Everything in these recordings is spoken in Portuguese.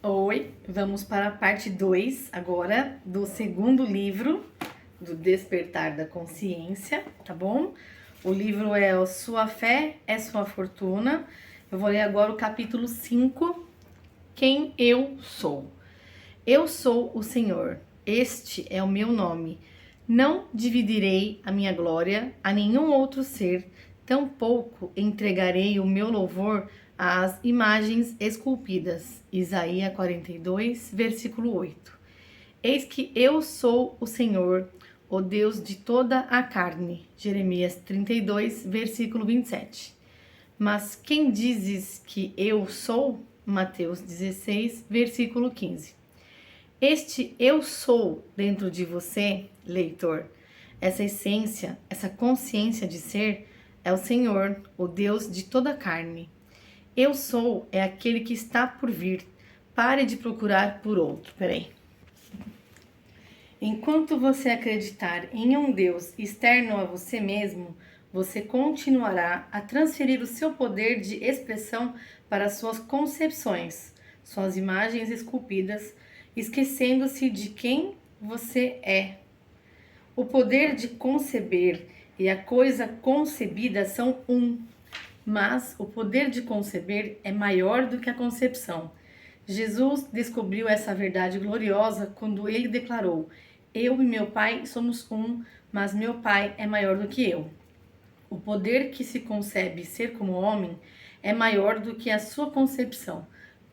Oi, vamos para a parte 2 agora do segundo livro do Despertar da Consciência, tá bom? O livro é o Sua Fé é Sua Fortuna. Eu vou ler agora o capítulo 5, Quem Eu Sou. Eu sou o Senhor, este é o meu nome. Não dividirei a minha glória a nenhum outro ser, tampouco entregarei o meu louvor às imagens esculpidas. Isaías 42, versículo 8. Eis que eu sou o Senhor, o Deus de toda a carne. Jeremias 32, versículo 27. Mas quem dizes que eu sou? Mateus 16, versículo 15. Este eu sou dentro de você, leitor, essa essência, essa consciência de ser, é o Senhor, o Deus de toda a carne. Eu sou é aquele que está por vir. Pare de procurar por outro. Peraí. Enquanto você acreditar em um Deus externo a você mesmo, você continuará a transferir o seu poder de expressão para suas concepções, suas imagens esculpidas, esquecendo-se de quem você é. O poder de conceber e a coisa concebida são um, mas o poder de conceber é maior do que a concepção. Jesus descobriu essa verdade gloriosa quando ele declarou: Eu e meu Pai somos um, mas meu Pai é maior do que eu. O poder que se concebe ser como homem é maior do que a sua concepção.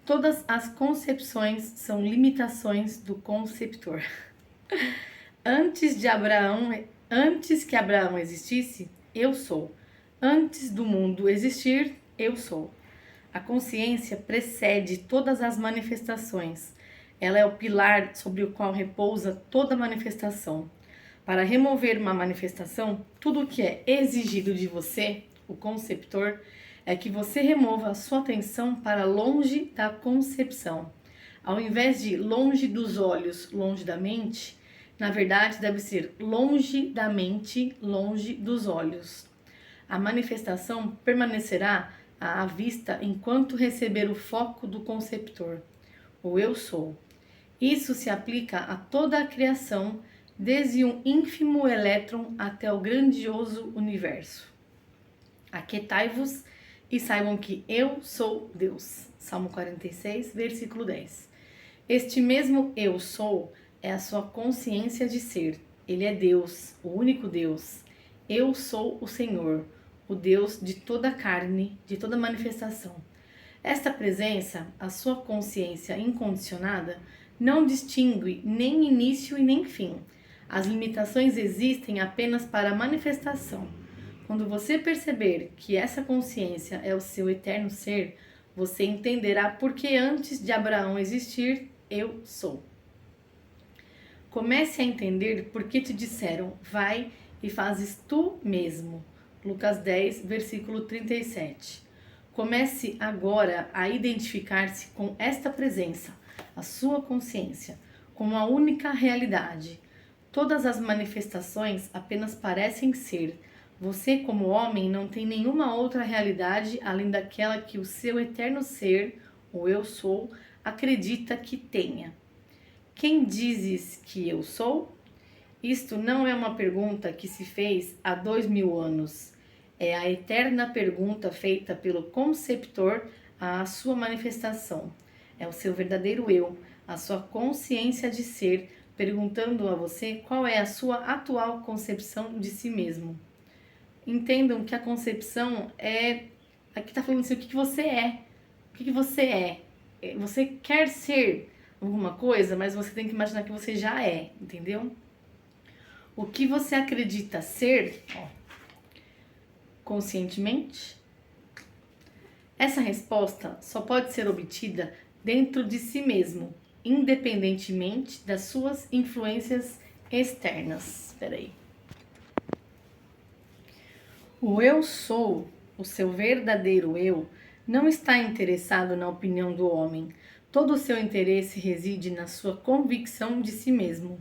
Todas as concepções são limitações do conceptor. Antes que Abraão existisse, eu sou. Antes do mundo existir, eu sou. A consciência precede todas as manifestações. Ela é o pilar sobre o qual repousa toda manifestação. Para remover uma manifestação, tudo o que é exigido de você, o conceptor, é que você remova a sua atenção para longe da concepção. Ao invés de longe dos olhos, longe da mente, na verdade deve ser longe da mente, longe dos olhos. A manifestação permanecerá à vista enquanto receber o foco do conceptor, o eu sou. Isso se aplica a toda a criação, desde um ínfimo elétron até o grandioso universo. Aquietai-vos e saibam que eu sou Deus. Salmo 46, versículo 10. Este mesmo eu sou é a sua consciência de ser. Ele é Deus, o único Deus. Eu sou o Senhor, o Deus de toda carne, de toda manifestação. Esta presença, a sua consciência incondicionada, não distingue nem início e nem fim. As limitações existem apenas para a manifestação. Quando você perceber que essa consciência é o seu eterno ser, você entenderá por que antes de Abraão existir, eu sou. Comece a entender por que te disseram, vai e fazes tu mesmo. Lucas 10, versículo 37. Comece agora a identificar-se com esta presença, a sua consciência, como a única realidade. Todas as manifestações apenas parecem ser. Você, como homem, não tem nenhuma outra realidade além daquela que o seu eterno ser, o eu sou, acredita que tenha. Quem dizes que eu sou? Isto não é uma pergunta que se fez há 2000 anos. É a eterna pergunta feita pelo conceptor à sua manifestação. É o seu verdadeiro eu, a sua consciência de ser, perguntando a você qual é a sua atual concepção de si mesmo. Entendam que a concepção é... Aqui está falando assim, o que você é. O que você é. Você quer ser alguma coisa, mas você tem que imaginar que você já é, entendeu? O que você acredita ser, conscientemente? Essa resposta só pode ser obtida dentro de si mesmo, independentemente das suas influências externas. Espera aí. O eu sou, o seu verdadeiro eu, não está interessado na opinião do homem. Todo o seu interesse reside na sua convicção de si mesmo.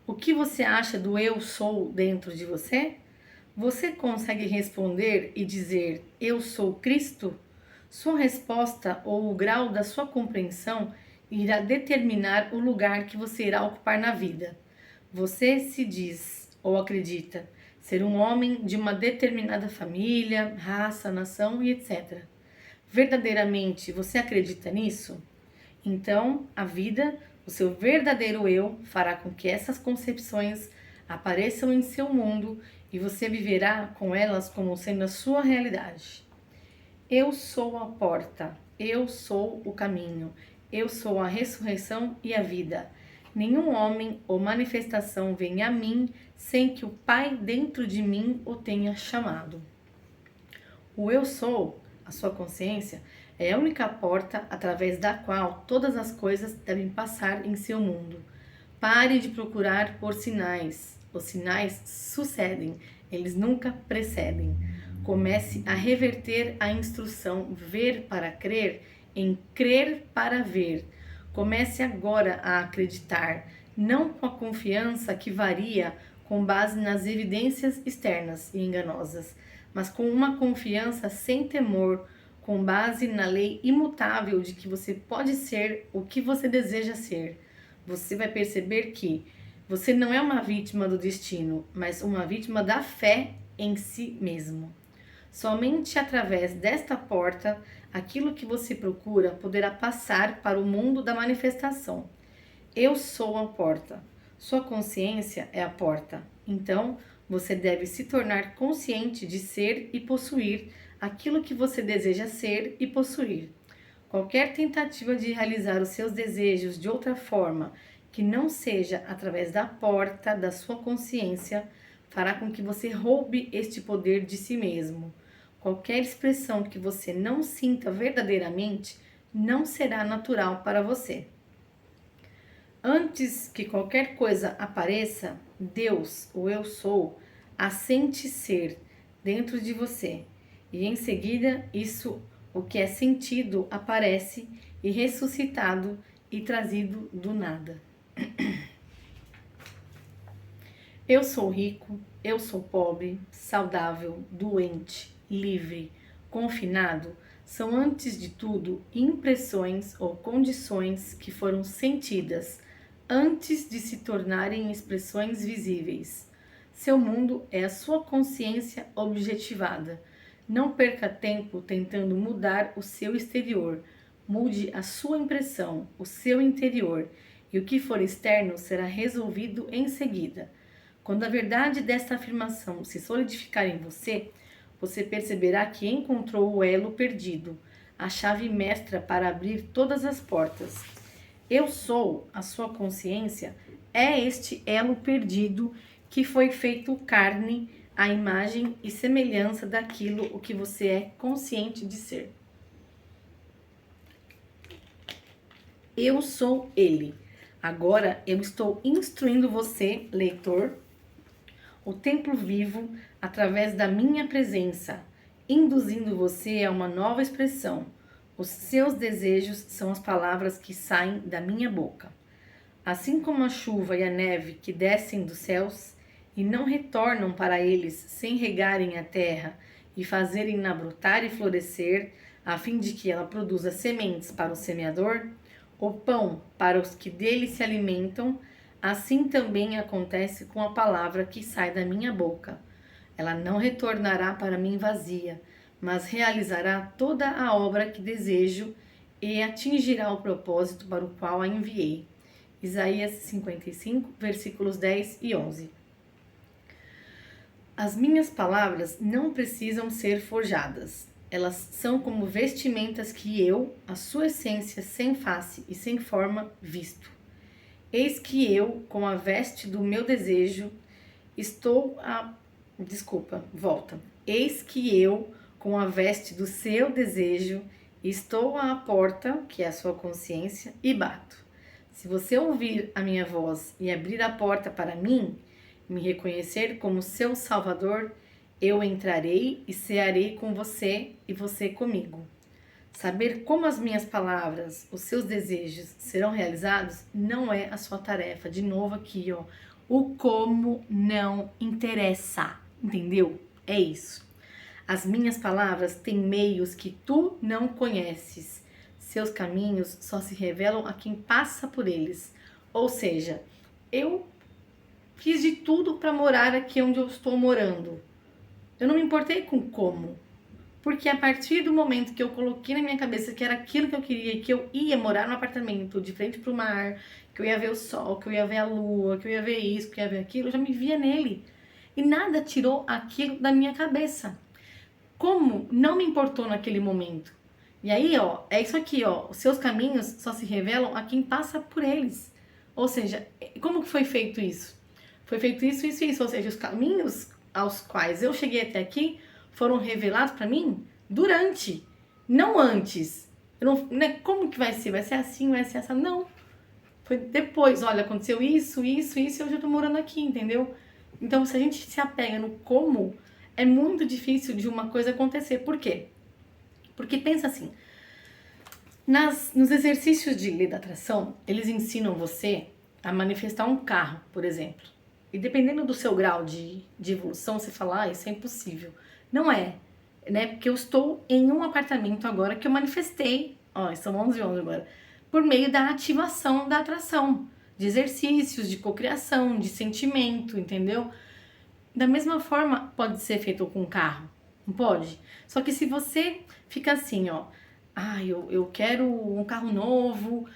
O que você acha do eu sou dentro de você? Você consegue responder e dizer eu sou Cristo? Sua resposta ou o grau da sua compreensão irá determinar o lugar que você irá ocupar na vida. Você se diz ou acredita ser um homem de uma determinada família, raça, nação e etc. Verdadeiramente você acredita nisso? Então, a vida, o seu verdadeiro eu, fará com que essas concepções apareçam em seu mundo e você viverá com elas como sendo a sua realidade. Eu sou a porta, eu sou o caminho, eu sou a ressurreição e a vida. Nenhum homem ou manifestação vem a mim sem que o Pai dentro de mim o tenha chamado. O eu sou, a sua consciência, é a única porta através da qual todas as coisas devem passar em seu mundo. Pare de procurar por sinais. Os sinais sucedem, eles nunca precedem. Comece a reverter a instrução ver para crer em crer para ver. Comece agora a acreditar, não com a confiança que varia com base nas evidências externas e enganosas, mas com uma confiança sem temor, com base na lei imutável de que você pode ser o que você deseja ser. Você vai perceber que você não é uma vítima do destino, mas uma vítima da fé em si mesmo. Somente através desta porta, aquilo que você procura poderá passar para o mundo da manifestação. Eu sou a porta. Sua consciência é a porta. Então, você deve se tornar consciente de ser e possuir aquilo que você deseja ser e possuir. Qualquer tentativa de realizar os seus desejos de outra forma, que não seja através da porta da sua consciência, fará com que você roube este poder de si mesmo. Qualquer expressão que você não sinta verdadeiramente não será natural para você. Antes que qualquer coisa apareça, Deus, o eu sou, assente ser dentro de você. E em seguida, isso, o que é sentido, aparece e ressuscitado e trazido do nada. Eu sou rico, eu sou pobre, saudável, doente, livre, confinado, são antes de tudo impressões ou condições que foram sentidas antes de se tornarem expressões visíveis. Seu mundo é a sua consciência objetivada. Não perca tempo tentando mudar o seu exterior. Mude a sua impressão, o seu interior, e o que for externo será resolvido em seguida. Quando a verdade desta afirmação se solidificar em você, você perceberá que encontrou o elo perdido, a chave mestra para abrir todas as portas. Eu sou, a sua consciência, é este elo perdido que foi feito carne, a imagem e semelhança daquilo o que você é consciente de ser. Eu sou ele. Agora eu estou instruindo você, leitor, o templo vivo através da minha presença, induzindo você a uma nova expressão. Os seus desejos são as palavras que saem da minha boca. Assim como a chuva e a neve que descem dos céus e não retornam para eles sem regarem a terra e fazerem-na brotar e florescer, a fim de que ela produza sementes para o semeador, o pão para os que dele se alimentam, assim também acontece com a palavra que sai da minha boca. Ela não retornará para mim vazia, mas realizará toda a obra que desejo e atingirá o propósito para o qual a enviei. Isaías 55, versículos 10 e 11. As minhas palavras não precisam ser forjadas. Elas são como vestimentas que eu, a sua essência sem face e sem forma, visto. Eis que eu, com a veste do meu desejo, Eis que eu, com a veste do seu desejo, estou à porta, que é a sua consciência, e bato. Se você ouvir a minha voz e abrir a porta para mim, me reconhecer como seu Salvador, eu entrarei e cearei com você e você comigo. Saber como as minhas palavras, os seus desejos serão realizados não é a sua tarefa. De novo aqui, ó. O como não interessa, entendeu? É isso. As minhas palavras têm meios que tu não conheces. seus caminhos só se revelam a quem passa por eles. Ou seja, eu fiz de tudo para morar aqui onde eu estou morando. Eu não me importei com como. Porque a partir do momento que eu coloquei na minha cabeça que era aquilo que eu queria, que eu ia morar num apartamento de frente pro mar, que eu ia ver o sol, que eu ia ver a lua, que eu ia ver isso, que eu ia ver aquilo, eu já me via nele. E nada tirou aquilo da minha cabeça. Como não me importou naquele momento. E aí, ó, é isso aqui, ó. Os seus caminhos só se revelam a quem passa por eles. Ou seja, como que foi feito isso? Foi feito isso, isso e isso. Ou seja, os caminhos aos quais eu cheguei até aqui foram revelados para mim durante, não antes. Eu não, né, como que vai ser? Vai ser assim, vai ser essa? Não. Foi depois, olha, aconteceu isso, isso, isso, e hoje eu tô morando aqui, entendeu? Então, se a gente se apega no como, é muito difícil de uma coisa acontecer. Por quê? Porque pensa assim, nos exercícios de lei da atração, eles ensinam você a manifestar um carro, por exemplo. E dependendo do seu grau de evolução, você fala, ah, isso é impossível. Não é, né? Porque eu estou em um apartamento agora que eu manifestei, ó, são 11h11 agora, por meio da ativação da atração, de exercícios, de cocriação, de sentimento, entendeu? Da mesma forma, pode ser feito com carro, não pode? Só que se você fica assim, ó, ah, eu quero um carro novo,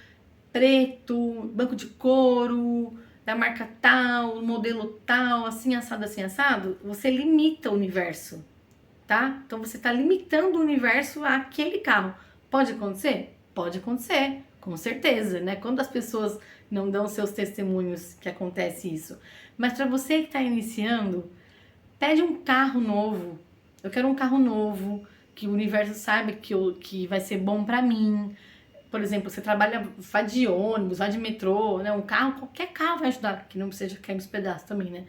preto, banco de couro, da marca tal, modelo tal, assim assado, você limita o universo, tá? Então você está limitando o universo àquele carro. Pode acontecer? Pode acontecer, com certeza, né? Quando as pessoas não dão seus testemunhos que acontece isso. Mas para você que está iniciando, pede um carro novo. Eu quero um carro novo, que o universo saiba que vai ser bom para mim. Por exemplo, você trabalha, vai de ônibus, vai de metrô, né? Um carro, qualquer carro vai ajudar, que não seja cair nos pedaços também, né?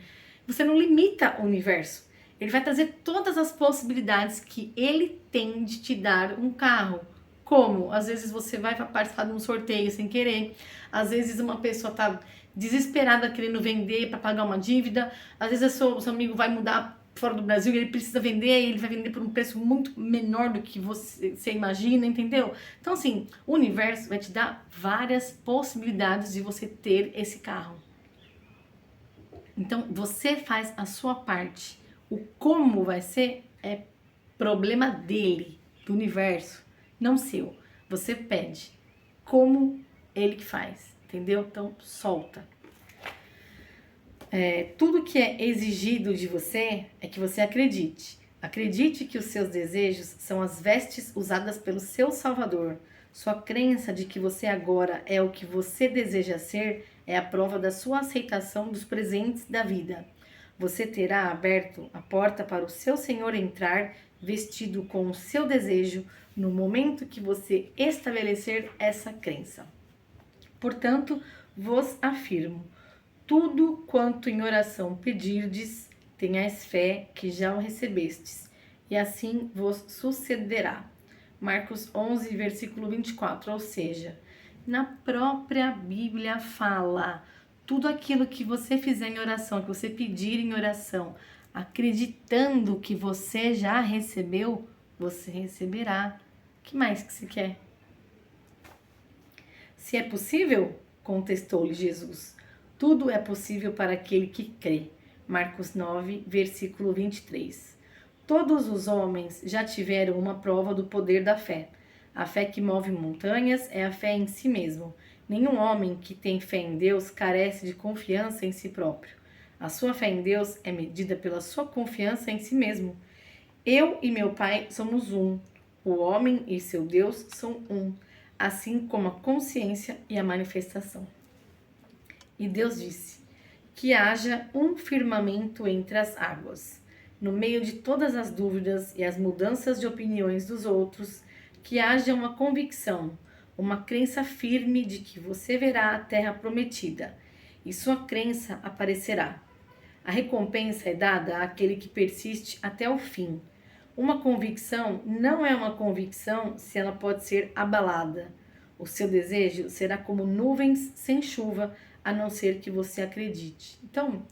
Você não limita o universo. Ele vai trazer todas as possibilidades que ele tem de te dar um carro. Como? Às vezes você vai participar de um sorteio sem querer. Às vezes uma pessoa tá desesperada querendo vender para pagar uma dívida. Às vezes o seu amigo vai mudar fora do Brasil e ele precisa vender e ele vai vender por um preço muito menor do que você imagina, entendeu? Então, assim, o universo vai te dar várias possibilidades de você ter esse carro. Então, você faz a sua parte. O como vai ser é problema dele, do universo, não seu. Você pede como ele que faz, entendeu? Então, solta. Tudo que é exigido de você é que você acredite. Acredite que os seus desejos são as vestes usadas pelo seu Salvador. Sua crença de que você agora é o que você deseja ser é a prova da sua aceitação dos presentes da vida. Você terá aberto a porta para o seu Senhor entrar vestido com o seu desejo no momento que você estabelecer essa crença. Portanto, vos afirmo, tudo quanto em oração pedirdes, tenhais fé que já o recebestes, e assim vos sucederá. Marcos 11, versículo 24, ou seja, na própria Bíblia fala, tudo aquilo que você fizer em oração, que você pedir em oração, acreditando que você já recebeu, você receberá. O que mais que você quer? Se é possível, contestou-lhe Jesus, tudo é possível para aquele que crê. Marcos 9, versículo 23. Todos os homens já tiveram uma prova do poder da fé. A fé que move montanhas é a fé em si mesmo. Nenhum homem que tem fé em Deus carece de confiança em si próprio. A sua fé em Deus é medida pela sua confiança em si mesmo. Eu e meu Pai somos um. O homem e seu Deus são um, assim como a consciência e a manifestação. E Deus disse: que haja um firmamento entre as águas, no meio de todas as dúvidas e as mudanças de opiniões dos outros, que haja uma convicção, uma crença firme de que você verá a terra prometida, e sua crença aparecerá. A recompensa é dada àquele que persiste até o fim. Uma convicção não é uma convicção se ela pode ser abalada. O seu desejo será como nuvens sem chuva, a não ser que você acredite. Então,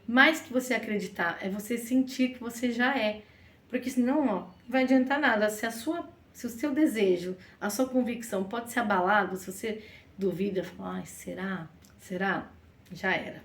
mais que você acreditar, é você sentir que você já é. Porque senão, ó, não vai adiantar nada. Se a sua Se o seu desejo, a sua convicção pode ser abalado, se você duvida, fala, ai, será? Será? Já era.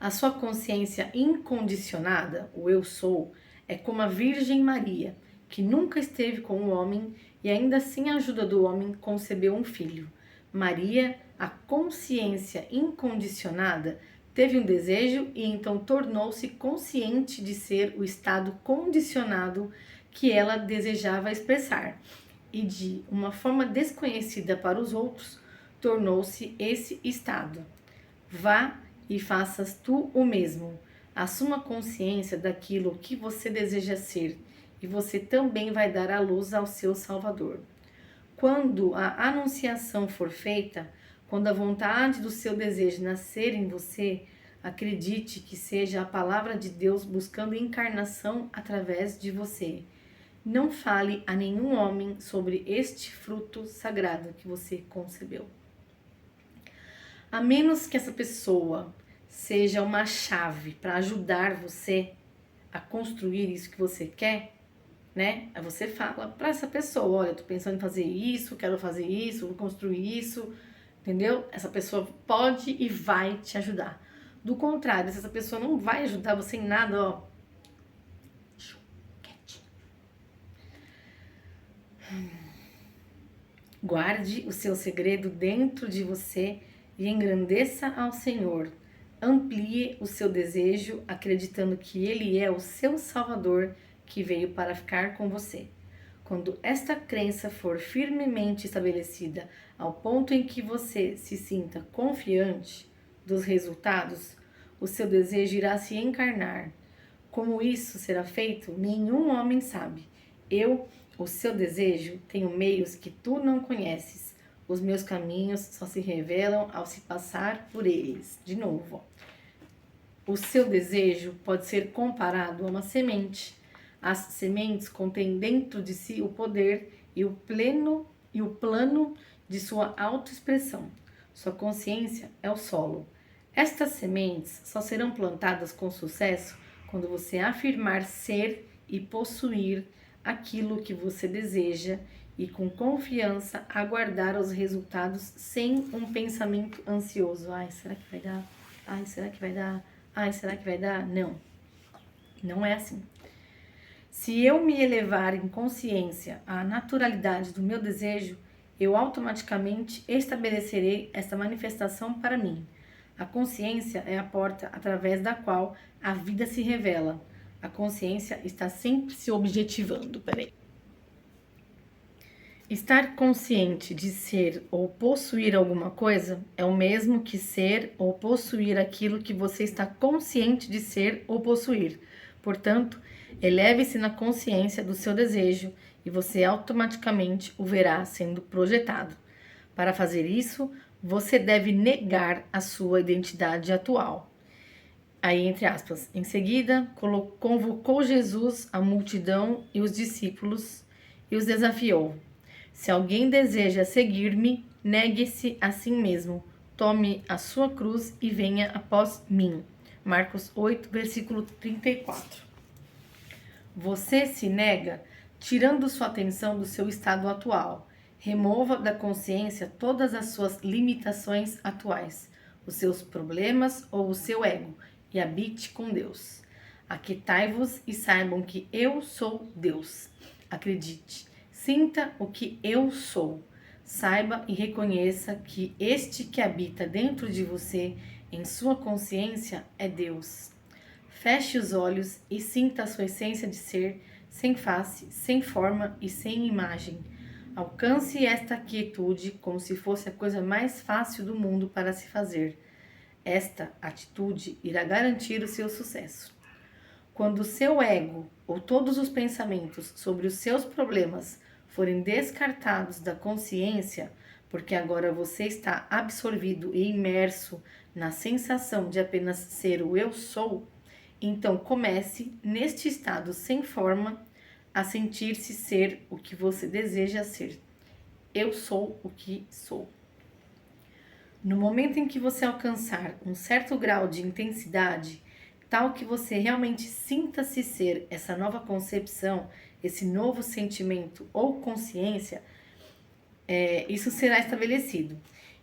A sua consciência incondicionada, o eu sou, é como a Virgem Maria, que nunca esteve com o homem e ainda sem a ajuda do homem concebeu um filho. Maria, a consciência incondicionada, teve um desejo e então tornou-se consciente de ser o estado condicionado que ela desejava expressar. E de uma forma desconhecida para os outros, tornou-se esse estado. Vá e faças tu o mesmo. Assuma consciência daquilo que você deseja ser e você também vai dar a luz ao seu Salvador. Quando a anunciação for feita, quando a vontade do seu desejo nascer em você, acredite que seja a palavra de Deus buscando encarnação através de você. Não fale a nenhum homem sobre este fruto sagrado que você concebeu. A menos que essa pessoa seja uma chave para ajudar você a construir isso que você quer, né? Aí você fala para essa pessoa, olha, eu tô pensando em fazer isso, quero fazer isso, vou construir isso, entendeu? Essa pessoa pode e vai te ajudar. Do contrário, se essa pessoa não vai ajudar você em nada, ó, guarde o seu segredo dentro de você e engrandeça ao Senhor. Amplie o seu desejo, acreditando que Ele é o seu Salvador que veio para ficar com você. Quando esta crença for firmemente estabelecida ao ponto em que você se sinta confiante dos resultados, o seu desejo irá se encarnar. Como isso será feito, nenhum homem sabe. Eu, o seu desejo, tenho meios que tu não conheces. Os meus caminhos só se revelam ao se passar por eles. De novo, o seu desejo pode ser comparado a uma semente. As sementes contêm dentro de si o poder e o plano de sua autoexpressão. Sua consciência é o solo. Estas sementes só serão plantadas com sucesso quando você afirmar ser e possuir aquilo que você deseja e com confiança aguardar os resultados sem um pensamento ansioso. Ai, será que vai dar? Ai, será que vai dar? Ai, será que vai dar? Não. Não é assim. Se eu me elevar em consciência à naturalidade do meu desejo, eu automaticamente estabelecerei essa manifestação para mim. A consciência é a porta através da qual a vida se revela. A consciência está sempre se objetivando. Estar consciente de ser ou possuir alguma coisa é o mesmo que ser ou possuir aquilo que você está consciente de ser ou possuir. Portanto, eleve-se na consciência do seu desejo e você automaticamente o verá sendo projetado. Para fazer isso, você deve negar a sua identidade atual. Aí, entre aspas, em seguida, convocou Jesus a multidão e os discípulos e os desafiou. Se alguém deseja seguir-me, negue-se a si mesmo, tome a sua cruz e venha após mim. Marcos 8, versículo 34. Você se nega, tirando sua atenção do seu estado atual. Remova da consciência todas as suas limitações atuais, os seus problemas ou o seu ego, e habite com Deus. Aquietai-vos e saibam que eu sou Deus. Acredite, sinta o que eu sou. Saiba e reconheça que este que habita dentro de você, em sua consciência, é Deus. Feche os olhos e sinta a sua essência de ser, sem face, sem forma e sem imagem. Alcance esta quietude como se fosse a coisa mais fácil do mundo para se fazer. Esta atitude irá garantir o seu sucesso. Quando o seu ego ou todos os pensamentos sobre os seus problemas forem descartados da consciência, porque agora você está absorvido e imerso na sensação de apenas ser o eu sou, então comece, neste estado sem forma, a sentir-se ser o que você deseja ser. Eu sou o que sou. No momento em que você alcançar um certo grau de intensidade, tal que você realmente sinta-se ser essa nova concepção, esse novo sentimento ou consciência, isso será estabelecido.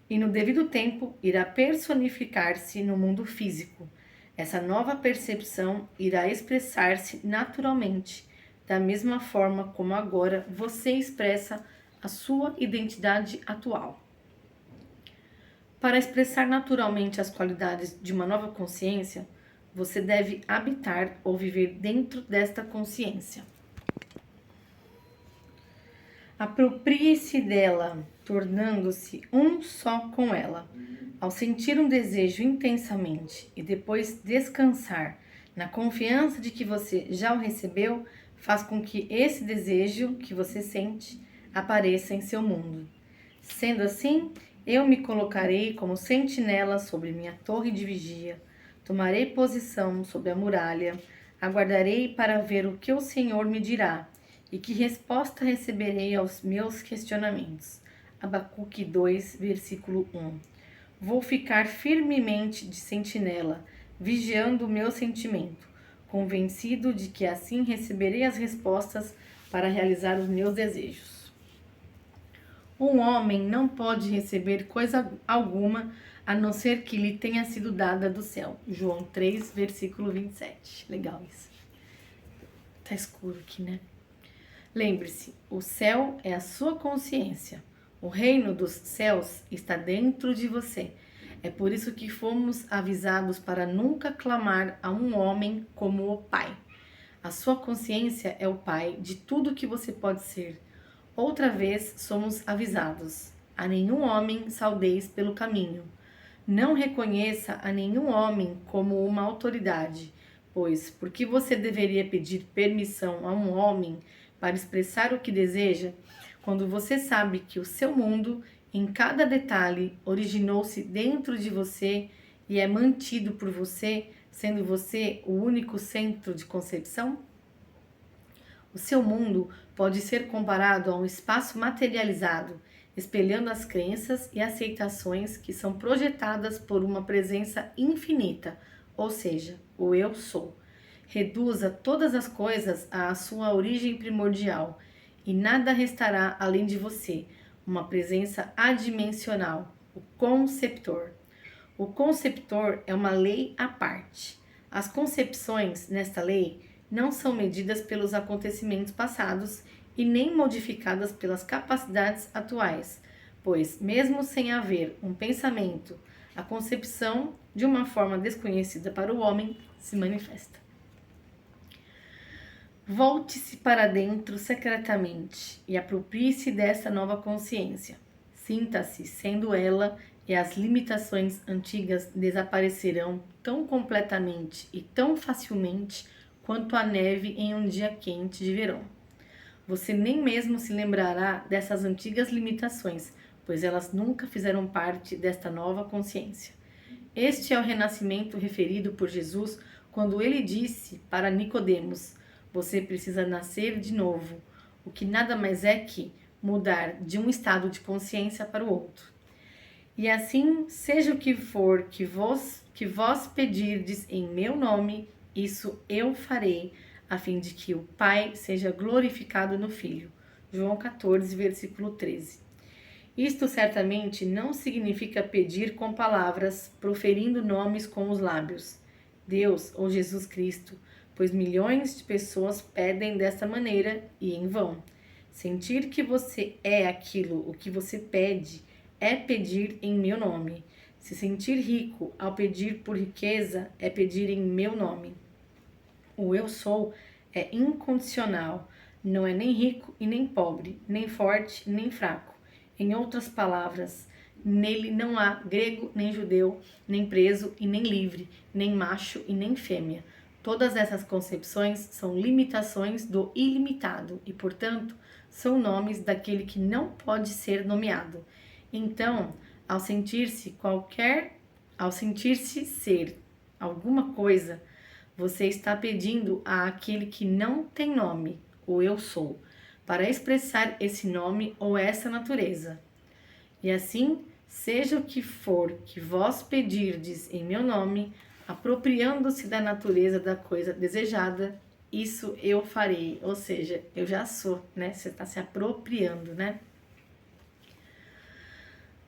E no devido tempo irá personificar-se no mundo físico. Essa nova percepção irá expressar-se naturalmente, da mesma forma como agora você expressa a sua identidade atual. Para expressar naturalmente as qualidades de uma nova consciência, você deve habitar ou viver dentro desta consciência. Aproprie-se dela, tornando-se um só com ela. Ao sentir um desejo intensamente e depois descansar na confiança de que você já o recebeu, faz com que esse desejo que você sente apareça em seu mundo. Sendo assim, eu me colocarei como sentinela sobre minha torre de vigia, tomarei posição sobre a muralha, aguardarei para ver o que o Senhor me dirá e que resposta receberei aos meus questionamentos. Abacuque 2, versículo 1. Vou ficar firmemente de sentinela, vigiando o meu sentimento, convencido de que assim receberei as respostas para realizar os meus desejos. Um homem não pode receber coisa alguma a não ser que lhe tenha sido dada do céu. João 3, versículo 27. Legal isso. Tá escuro aqui, né? Lembre-se, o céu é a sua consciência. O reino dos céus está dentro de você. É por isso que fomos avisados para nunca clamar a um homem como o Pai. A sua consciência é o Pai de tudo que você pode ser. Outra vez somos avisados: a nenhum homem saudeis pelo caminho. Não reconheça a nenhum homem como uma autoridade, pois por que você deveria pedir permissão a um homem para expressar o que deseja, quando você sabe que o seu mundo, em cada detalhe, originou-se dentro de você e é mantido por você, sendo você o único centro de concepção? O seu mundo pode ser comparado a um espaço materializado, espelhando as crenças e aceitações que são projetadas por uma presença infinita, ou seja, o Eu Sou. Reduza todas as coisas à sua origem primordial, e nada restará além de você, uma presença adimensional, o conceptor. O conceptor é uma lei à parte. As concepções nesta lei não são medidas pelos acontecimentos passados e nem modificadas pelas capacidades atuais, pois, mesmo sem haver um pensamento, a concepção, de uma forma desconhecida para o homem, se manifesta. Volte-se para dentro secretamente e aproprie-se dessa nova consciência. Sinta-se sendo ela e as limitações antigas desaparecerão tão completamente e tão facilmente quanto a neve em um dia quente de verão. Você nem mesmo se lembrará dessas antigas limitações, pois elas nunca fizeram parte desta nova consciência. Este é o renascimento referido por Jesus quando ele disse para Nicodemos: você precisa nascer de novo, o que nada mais é que mudar de um estado de consciência para o outro. E assim, seja o que for que vós pedirdes em meu nome, isso eu farei, a fim de que o Pai seja glorificado no Filho. João 14, versículo 13. Isto certamente não significa pedir com palavras, proferindo nomes com os lábios. Deus ou Jesus Cristo, pois milhões de pessoas pedem desta maneira e em vão. Sentir que você é aquilo o que você pede é pedir em meu nome. Se sentir rico ao pedir por riqueza é pedir em meu nome. O eu sou é incondicional, não é nem rico e nem pobre, nem forte nem fraco. Em outras palavras, nele não há grego nem judeu, nem preso e nem livre, nem macho e nem fêmea. Todas essas concepções são limitações do ilimitado e, portanto, são nomes daquele que não pode ser nomeado. Então, ao sentir-se ser alguma coisa, você está pedindo àquele que não tem nome, o eu sou, para expressar esse nome ou essa natureza. E assim, seja o que for que vós pedirdes em meu nome, apropriando-se da natureza da coisa desejada, isso eu farei. Ou seja, eu já sou, né? Você está se apropriando, né?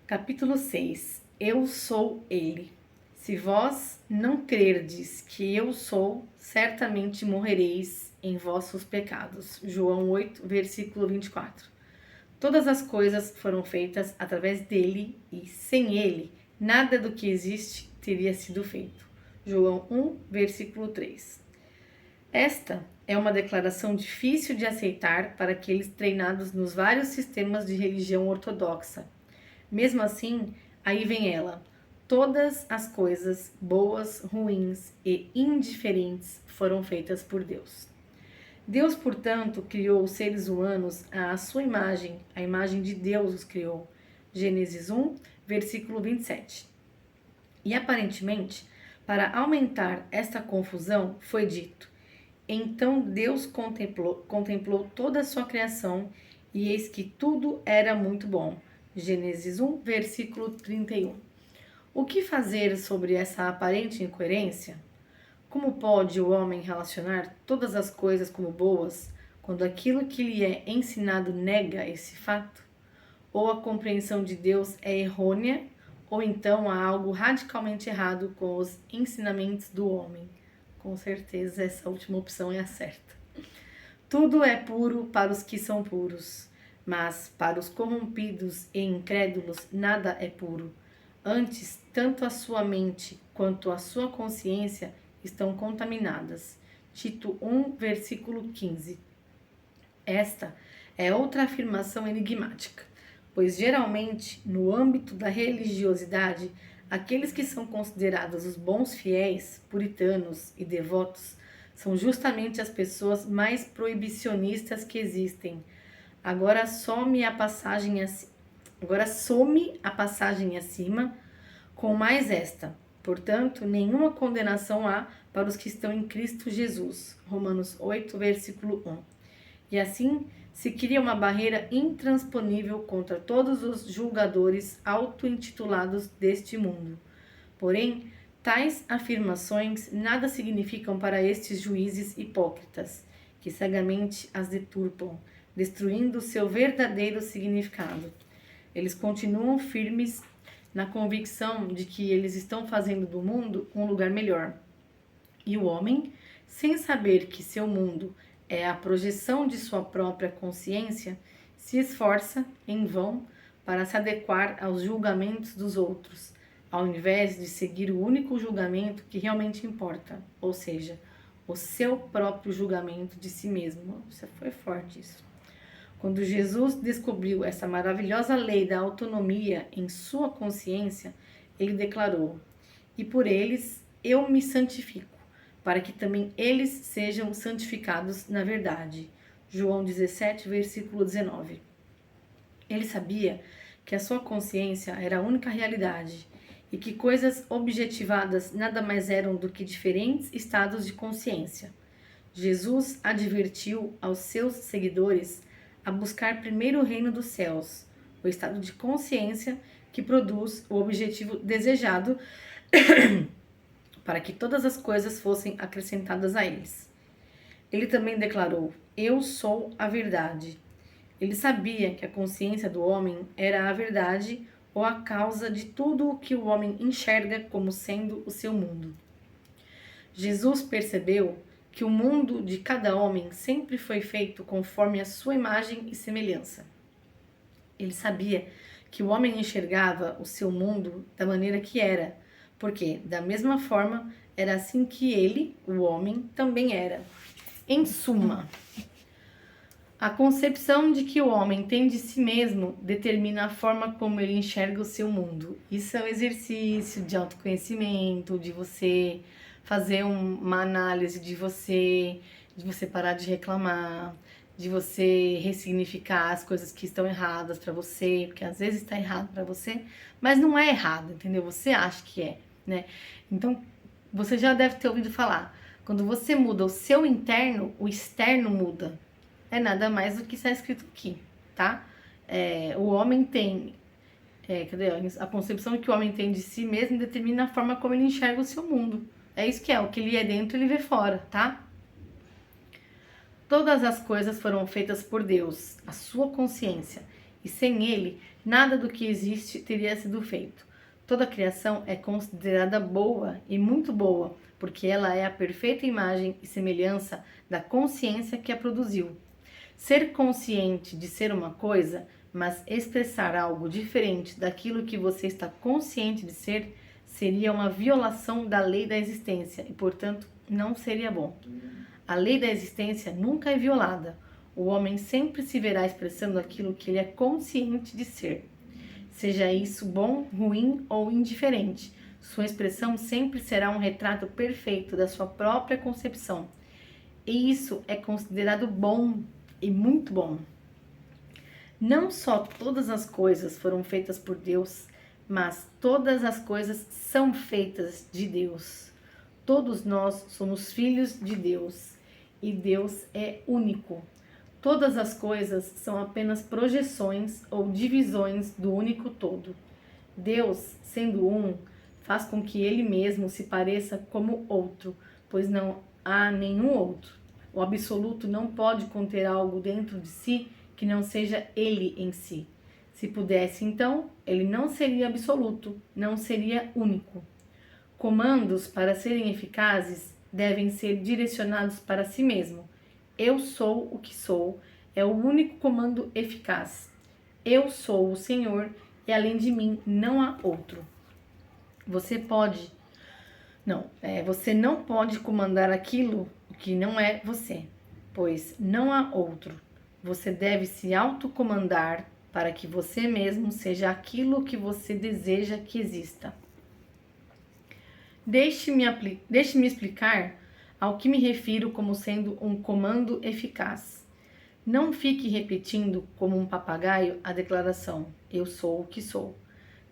Capítulo 6. Eu sou ele. Se vós não crerdes que eu sou, certamente morrereis em vossos pecados. João 8, versículo 24. Todas as coisas foram feitas através dele e sem ele, nada do que existe teria sido feito. João 1, versículo 3. Esta é uma declaração difícil de aceitar para aqueles treinados nos vários sistemas de religião ortodoxa. Mesmo assim, aí vem ela. Todas as coisas, boas, ruins e indiferentes, foram feitas por Deus. Deus, portanto, criou os seres humanos à sua imagem, a imagem de Deus os criou. Gênesis 1, versículo 27. E aparentemente, para aumentar esta confusão, foi dito: então Deus contemplou toda a sua criação, e eis que tudo era muito bom. Gênesis 1, versículo 31. O que fazer sobre essa aparente incoerência? Como pode o homem relacionar todas as coisas como boas, quando aquilo que lhe é ensinado nega esse fato? Ou a compreensão de Deus é errônea, ou então há algo radicalmente errado com os ensinamentos do homem. Com certeza essa última opção é a certa. Tudo é puro para os que são puros, mas para os corrompidos e incrédulos nada é puro. Antes, tanto a sua mente quanto a sua consciência estão contaminadas. Tito 1, versículo 15. Esta é outra afirmação enigmática, pois geralmente, no âmbito da religiosidade, aqueles que são considerados os bons fiéis, puritanos e devotos, são justamente as pessoas mais proibicionistas que existem. Agora some a passagem acima com mais esta. Portanto, nenhuma condenação há para os que estão em Cristo Jesus. Romanos 8, versículo 1. E assim se cria uma barreira intransponível contra todos os julgadores auto-intitulados deste mundo. Porém, tais afirmações nada significam para estes juízes hipócritas, que cegamente as deturpam, destruindo seu verdadeiro significado. Eles continuam firmes na convicção de que eles estão fazendo do mundo um lugar melhor. E o homem, sem saber que seu mundo é a projeção de sua própria consciência, se esforça em vão para se adequar aos julgamentos dos outros, ao invés de seguir o único julgamento que realmente importa, ou seja, o seu próprio julgamento de si mesmo. Isso foi forte, isso. Quando Jesus descobriu essa maravilhosa lei da autonomia em sua consciência, ele declarou: e por eles eu me santifico, para que também eles sejam santificados na verdade. João 17, versículo 19. Ele sabia que a sua consciência era a única realidade e que coisas objetivadas nada mais eram do que diferentes estados de consciência. Jesus advertiu aos seus seguidores a buscar primeiro o reino dos céus, o estado de consciência que produz o objetivo desejado para que todas as coisas fossem acrescentadas a eles. Ele também declarou: eu sou a verdade. Ele sabia que a consciência do homem era a verdade ou a causa de tudo o que o homem enxerga como sendo o seu mundo. Jesus percebeu que o mundo de cada homem sempre foi feito conforme a sua imagem e semelhança. Ele sabia que o homem enxergava o seu mundo da maneira que era, porque, da mesma forma, era assim que ele, o homem, também era. Em suma, a concepção de que o homem tem de si mesmo determina a forma como ele enxerga o seu mundo. Isso é um exercício de autoconhecimento, de você fazer uma análise de você parar de reclamar, de você ressignificar as coisas que estão erradas para você, porque às vezes está errado para você, mas não é errado, entendeu? Você acha que é, né? Então, você já deve ter ouvido falar, quando você muda o seu interno, o externo muda. É nada mais do que está escrito aqui, tá? O homem tem, a concepção que o homem tem de si mesmo determina a forma como ele enxerga o seu mundo. É isso que é, o que lhe é dentro ele vê fora, tá? Todas as coisas foram feitas por Deus, a sua consciência, e sem ele, nada do que existe teria sido feito. Toda a criação é considerada boa e muito boa, porque ela é a perfeita imagem e semelhança da consciência que a produziu. Ser consciente de ser uma coisa, mas expressar algo diferente daquilo que você está consciente de ser, seria uma violação da lei da existência e, portanto, não seria bom. A lei da existência nunca é violada. O homem sempre se verá expressando aquilo que ele é consciente de ser. Seja isso bom, ruim ou indiferente, sua expressão sempre será um retrato perfeito da sua própria concepção. E isso é considerado bom e muito bom. Não só todas as coisas foram feitas por Deus, mas todas as coisas são feitas de Deus. Todos nós somos filhos de Deus e Deus é único. Todas as coisas são apenas projeções ou divisões do único todo. Deus, sendo um, faz com que ele mesmo se pareça como outro, pois não há nenhum outro. O absoluto não pode conter algo dentro de si que não seja ele em si. Se pudesse, então, ele não seria absoluto, não seria único. Comandos, para serem eficazes, devem ser direcionados para si mesmo. Eu sou o que sou é o único comando eficaz. Eu sou o Senhor e além de mim não há outro. Você não pode comandar aquilo que não é você, pois não há outro. Você deve se autocomandar para que você mesmo seja aquilo que você deseja que exista. Deixe-me explicar ao que me refiro como sendo um comando eficaz. Não fique repetindo como um papagaio a declaração eu sou o que sou.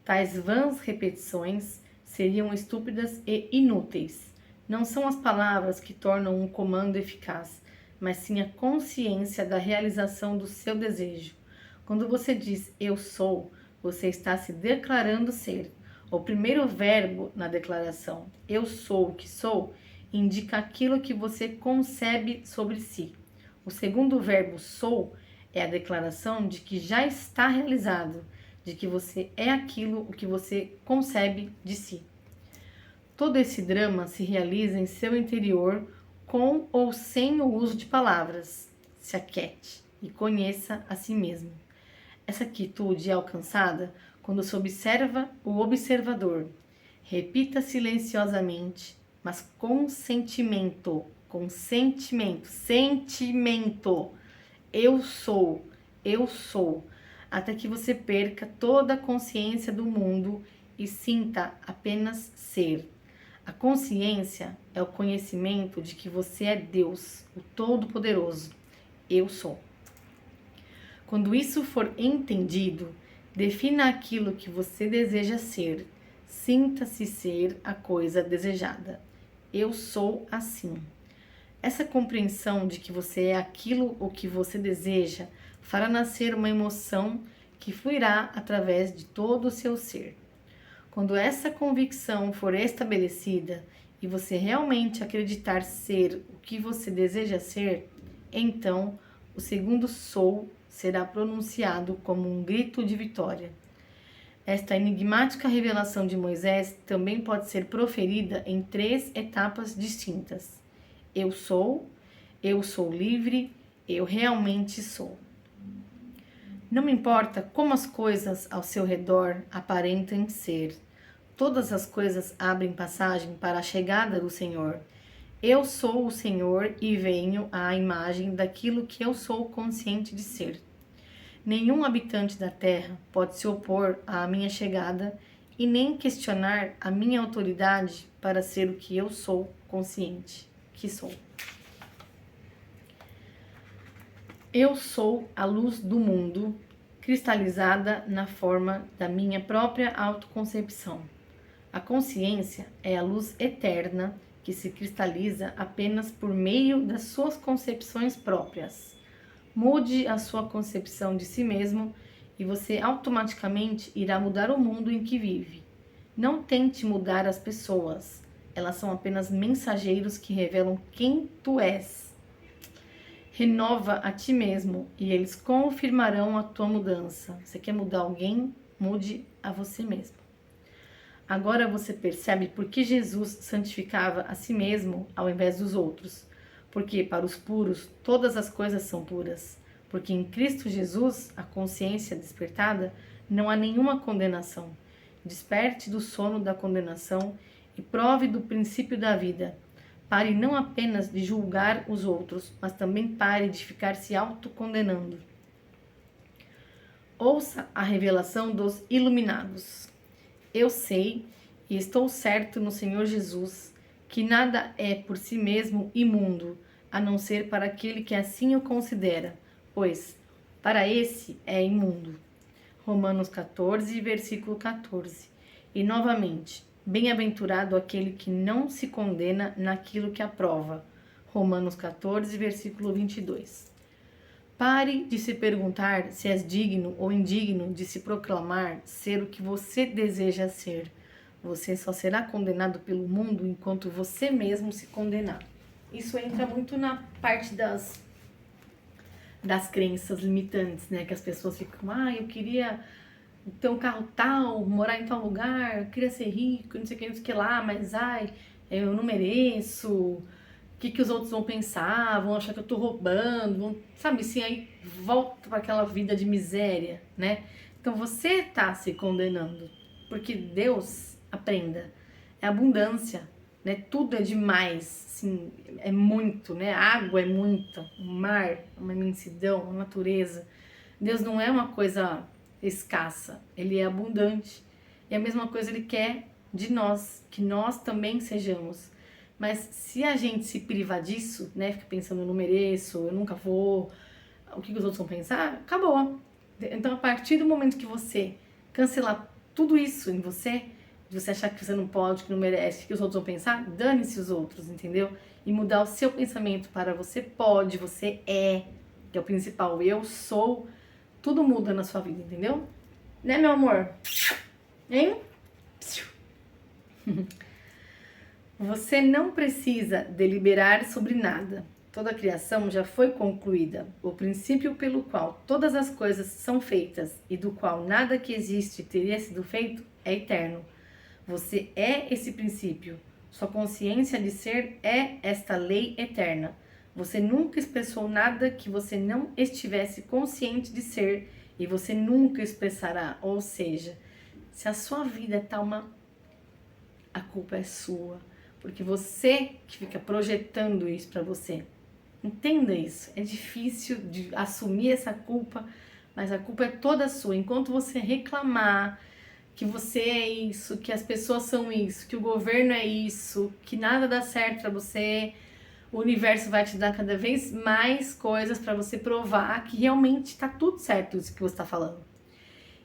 Tais vãs repetições seriam estúpidas e inúteis. Não são as palavras que tornam um comando eficaz, mas sim a consciência da realização do seu desejo. Quando você diz eu sou, você está se declarando ser. O primeiro verbo na declaração, eu sou o que sou, indica aquilo que você concebe sobre si. O segundo verbo, sou, é a declaração de que já está realizado, de que você é aquilo o que você concebe de si. Todo esse drama se realiza em seu interior com ou sem o uso de palavras. Se aquiete e conheça a si mesmo. Essa quietude é alcançada quando se observa o observador. Repita silenciosamente, mas com sentimento. Eu sou, até que você perca toda a consciência do mundo e sinta apenas ser. A consciência é o conhecimento de que você é Deus, o Todo-Poderoso. Eu sou. Quando isso for entendido, defina aquilo que você deseja ser. Sinta-se ser a coisa desejada. Eu sou assim. Essa compreensão de que você é aquilo o que você deseja fará nascer uma emoção que fluirá através de todo o seu ser. Quando essa convicção for estabelecida e você realmente acreditar ser o que você deseja ser, então o segundo sou será pronunciado como um grito de vitória. Esta enigmática revelação de Moisés também pode ser proferida em 3 etapas distintas. Eu sou livre, eu realmente sou. Não me importa como as coisas ao seu redor aparentem ser. Todas as coisas abrem passagem para a chegada do Senhor. Eu sou o Senhor e venho à imagem daquilo que eu sou consciente de ser. Nenhum habitante da terra pode se opor à minha chegada e nem questionar a minha autoridade para ser o que eu sou consciente que sou. Eu sou a luz do mundo, cristalizada na forma da minha própria autoconcepção. A consciência é a luz eterna que se cristaliza apenas por meio das suas concepções próprias. Mude a sua concepção de si mesmo e você automaticamente irá mudar o mundo em que vive. Não tente mudar as pessoas. elas são apenas mensageiros que revelam quem tu és. Renova a ti mesmo e eles confirmarão a tua mudança. Você quer mudar alguém? Mude a você mesmo. Agora você percebe por que Jesus santificava a si mesmo ao invés dos outros. Porque para os puros todas as coisas são puras. Porque em Cristo Jesus, a consciência despertada, não há nenhuma condenação. Desperte do sono da condenação e prove do princípio da vida. Pare não apenas de julgar os outros, mas também pare de ficar se autocondenando. Ouça a revelação dos iluminados. Eu sei e estou certo no Senhor Jesus que nada é por si mesmo imundo, a não ser para aquele que assim o considera, pois para esse é imundo. Romanos 14, versículo 14. E novamente, bem-aventurado aquele que não se condena naquilo que aprova. Romanos 14, versículo 22. Pare de se perguntar se és digno ou indigno de se proclamar ser o que você deseja ser. Você só será condenado pelo mundo enquanto você mesmo se condenar. Isso entra muito na parte das crenças limitantes, né? Que as pessoas ficam, eu queria ter um carro tal, morar em tal lugar, eu queria ser rico, não sei o que lá, mas eu não mereço, o que os outros vão pensar, vão achar que eu tô roubando, sabe assim, aí volta para aquela vida de miséria, né? Então você tá se condenando, porque Deus, aprenda, é abundância, né? Tudo é demais, assim, é muito, né? A água é muita, o mar é uma imensidão, a natureza. Deus não é uma coisa escassa, ele é abundante. E a mesma coisa ele quer de nós, que nós também sejamos. Mas se a gente se privar disso, né, fica pensando, eu não mereço, eu nunca vou, o que os outros vão pensar, acabou. Então, a partir do momento que você cancelar tudo isso em você, de você achar que você não pode, que não merece, que os outros vão pensar, dane-se os outros, entendeu? E mudar o seu pensamento para você pode, você é, que é o principal, eu sou, tudo muda na sua vida, entendeu? Né, meu amor? Hein? Você não precisa deliberar sobre nada. Toda a criação já foi concluída. O princípio pelo qual todas as coisas são feitas e do qual nada que existe teria sido feito é eterno. Você é esse princípio. Sua consciência de ser é esta lei eterna. Você nunca expressou nada que você não estivesse consciente de ser e você nunca expressará. Ou seja, se a sua vida tá a culpa é sua. Porque você que fica projetando isso para você. Entenda isso. É difícil de assumir essa culpa, mas a culpa é toda sua. Enquanto você reclamar que você é isso, que as pessoas são isso, que o governo é isso, que nada dá certo para você, o universo vai te dar cada vez mais coisas para você provar que realmente está tudo certo isso que você está falando.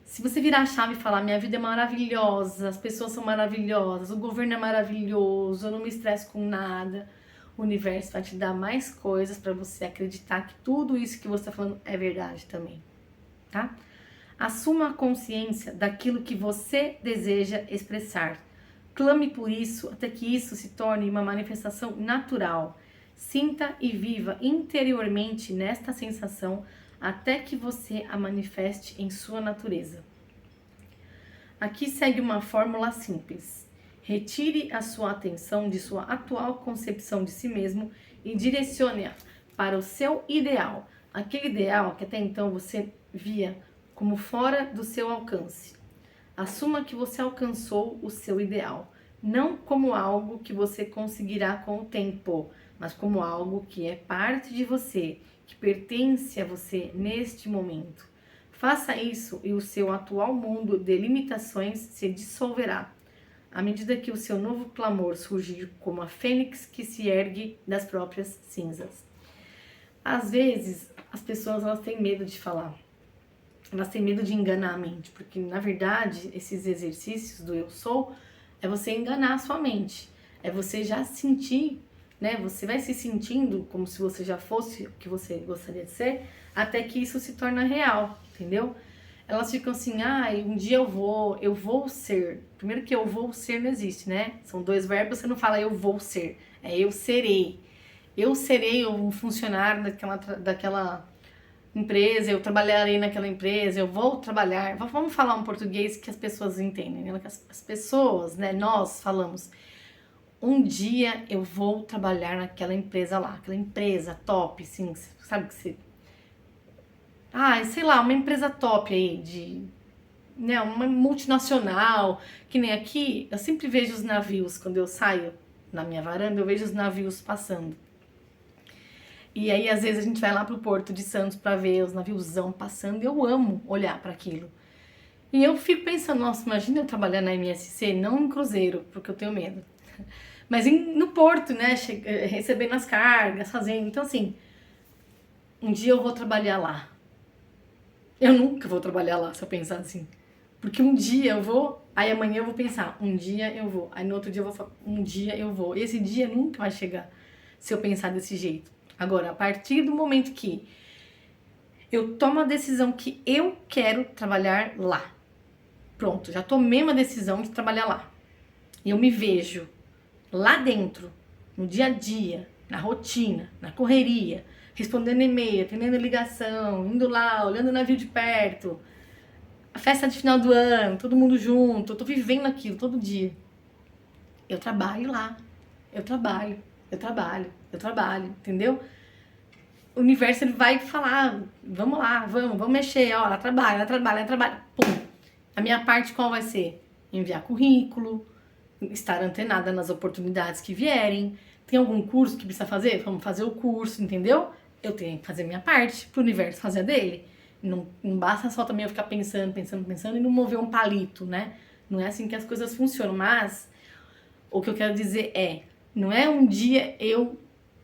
Se você virar a chave e falar, minha vida é maravilhosa, as pessoas são maravilhosas, o governo é maravilhoso, eu não me estresso com nada, o universo vai te dar mais coisas para você acreditar que tudo isso que você está falando é verdade também, tá? Assuma a consciência daquilo que você deseja expressar. Clame por isso até que isso se torne uma manifestação natural. Sinta e viva interiormente nesta sensação até que você a manifeste em sua natureza. Aqui segue uma fórmula simples. Retire a sua atenção de sua atual concepção de si mesmo e direcione-a para o seu ideal, aquele ideal que até então você via como fora do seu alcance. Assuma que você alcançou o seu ideal, não como algo que você conseguirá com o tempo, mas como algo que é parte de você, que pertence a você neste momento. Faça isso e o seu atual mundo de limitações se dissolverá, à medida que o seu novo clamor surgir como a fênix que se ergue das próprias cinzas. Às vezes, as pessoas elas têm medo de falar, elas têm medo de enganar a mente, porque na verdade, esses exercícios do eu sou, é você enganar a sua mente, é você já sentir, né? Você vai se sentindo como se você já fosse o que você gostaria de ser, até que isso se torna real, entendeu? elas ficam assim, um dia eu vou ser. Primeiro que eu vou ser não existe, né? São dois verbos, você não fala eu vou ser, é eu serei. Eu serei um funcionário daquela empresa, eu trabalharei naquela empresa, eu vou trabalhar. Vamos falar um português que as pessoas entendem, né? As pessoas, né? Nós falamos. Um dia eu vou trabalhar naquela empresa lá, aquela empresa top, assim, sabe que você... sei lá, uma empresa top aí, né, uma multinacional, que nem aqui, eu sempre vejo os navios, quando eu saio na minha varanda, eu vejo os navios passando. E aí, às vezes, a gente vai lá pro Porto de Santos pra ver os naviozão passando, e eu amo olhar para aquilo. E eu fico pensando, nossa, imagina eu trabalhar na MSC, não em cruzeiro, porque eu tenho medo. Mas no porto, né, recebendo as cargas, fazendo. Então, assim, um dia eu vou trabalhar lá. Eu nunca vou trabalhar lá, se eu pensar assim. Porque um dia eu vou, aí amanhã eu vou pensar, um dia eu vou. Aí no outro dia eu vou falar, um dia eu vou. E esse dia nunca vai chegar, se eu pensar desse jeito. Agora, a partir do momento que eu tomo a decisão que eu quero trabalhar lá. Pronto, já tomei uma decisão de trabalhar lá. E eu me vejo lá dentro, no dia a dia, na rotina, na correria, respondendo e-mail, atendendo ligação, indo lá, olhando o navio de perto, a festa de final do ano, todo mundo junto, eu tô vivendo aquilo todo dia. Eu trabalho lá, eu trabalho, entendeu? O universo ele vai falar, vamos lá, vamos mexer, ó, ela trabalha. Pum. A minha parte qual vai ser? Enviar currículo, estar antenada nas oportunidades que vierem. Tem algum curso que precisa fazer? Vamos fazer o curso, entendeu? Eu tenho que fazer a minha parte pro universo fazer a dele. Não basta só também eu ficar pensando e não mover um palito, né? Não é assim que as coisas funcionam. Mas o que eu quero dizer é, não é um dia eu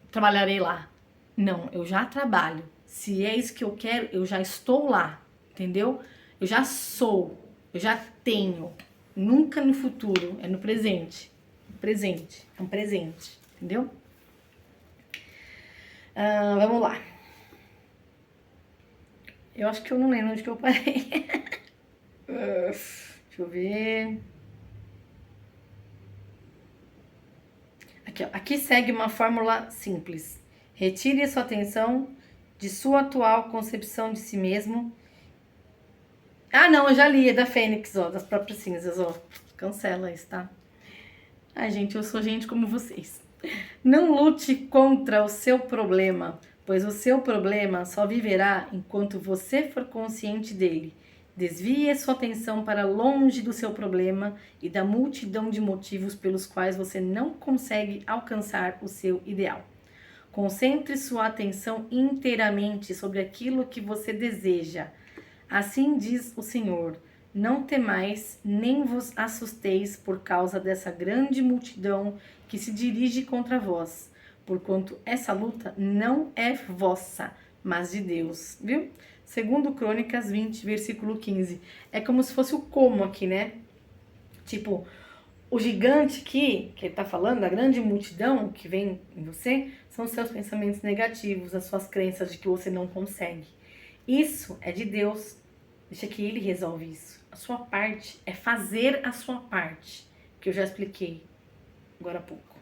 trabalharei lá. Não, eu já trabalho. Se é isso que eu quero, eu já estou lá, entendeu? Eu já sou, eu já tenho. Nunca no futuro, é no presente. Presente, é um presente, entendeu? Vamos lá. Eu acho que eu não lembro onde que eu parei. Deixa eu ver. Aqui, ó. Aqui segue uma fórmula simples. Retire a sua atenção de sua atual concepção de si mesmo. Não, eu já li, é da Fênix, ó, das próprias cinzas, ó. Cancela isso, tá? Ai, gente, eu sou gente como vocês. Não lute contra o seu problema, pois o seu problema só viverá enquanto você for consciente dele. Desvie a sua atenção para longe do seu problema e da multidão de motivos pelos quais você não consegue alcançar o seu ideal. Concentre sua atenção inteiramente sobre aquilo que você deseja. Assim diz o Senhor: não temais, nem vos assusteis por causa dessa grande multidão que se dirige contra vós, porquanto essa luta não é vossa, mas de Deus, viu? Segundo Crônicas 20, versículo 15. É como se fosse o como aqui, né? Tipo, o gigante que ele tá falando, a grande multidão que vem em você, são os seus pensamentos negativos, as suas crenças de que você não consegue. Isso é de Deus. Deixa que ele resolve isso. A sua parte é fazer a sua parte, que eu já expliquei agora há pouco.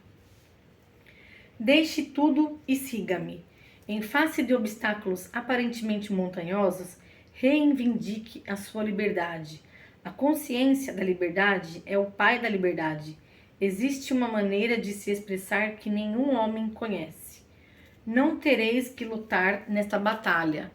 Deixe tudo e siga-me. Em face de obstáculos aparentemente montanhosos, reivindique a sua liberdade. A consciência da liberdade é o pai da liberdade. Existe uma maneira de se expressar que nenhum homem conhece. Não tereis que lutar nesta batalha.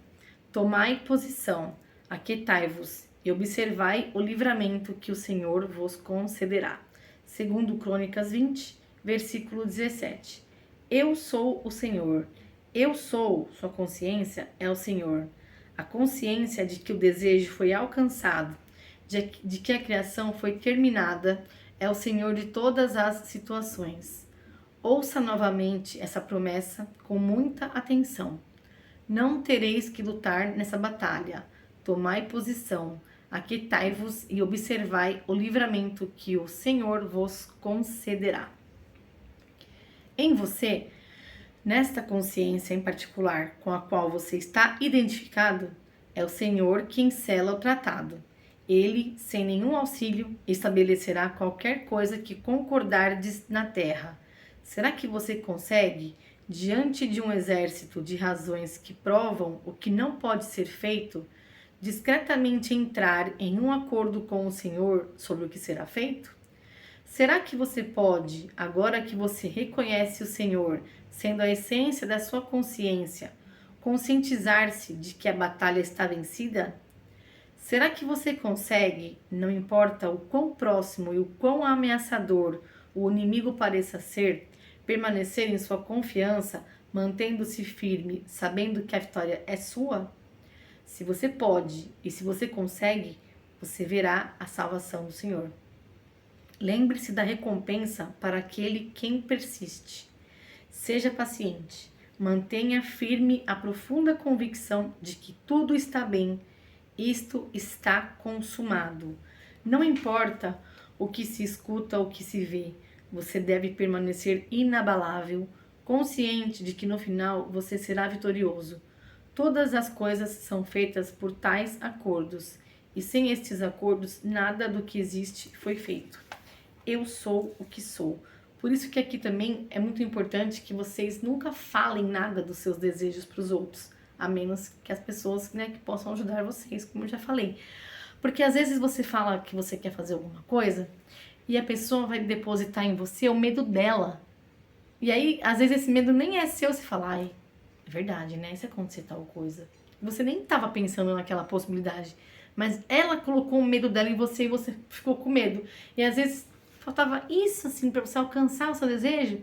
Tomai posição, aquietai-vos e observai o livramento que o Senhor vos concederá. Segundo Crônicas 20, versículo 17. Eu sou o Senhor. Eu sou, sua consciência é o Senhor. A consciência de que o desejo foi alcançado, de que a criação foi terminada, é o Senhor de todas as situações. Ouça novamente essa promessa com muita atenção. Não tereis que lutar nessa batalha. Tomai posição, aquietai-vos e observai o livramento que o Senhor vos concederá. Em você, nesta consciência em particular com a qual você está identificado, É o Senhor quem sela o tratado. Ele, sem nenhum auxílio, estabelecerá qualquer coisa que concordardes na terra. Será que você consegue, diante de um exército de razões que provam o que não pode ser feito, discretamente entrar em um acordo com o Senhor sobre o que será feito? Será que você pode, agora que você reconhece o Senhor, sendo a essência da sua consciência, conscientizar-se de que a batalha está vencida? Será que você consegue, não importa o quão próximo e o quão ameaçador o inimigo pareça ser, permanecer em sua confiança, mantendo-se firme, sabendo que a vitória é sua? Se você pode e se você consegue, você verá a salvação do Senhor. Lembre-se da recompensa para aquele quem persiste. Seja paciente. Mantenha firme a profunda convicção de que tudo está bem. Isto está consumado. Não importa o que se escuta ou o que se vê, você deve permanecer inabalável, consciente de que no final você será vitorioso. Todas as coisas são feitas por tais acordos, e sem estes acordos nada do que existe foi feito. Eu sou o que sou. Por isso que aqui também é muito importante que vocês nunca falem nada dos seus desejos para os outros, a menos que as pessoas, né, que possam ajudar vocês, como eu já falei. Porque às vezes você fala que você quer fazer alguma coisa e a pessoa vai depositar em você o medo dela. E aí, às vezes esse medo nem é seu, você fala, ai, é verdade, né? Se acontecer tal coisa. Você nem estava pensando naquela possibilidade, mas ela colocou o medo dela em você e você ficou com medo. E às vezes faltava isso, assim, para você alcançar o seu desejo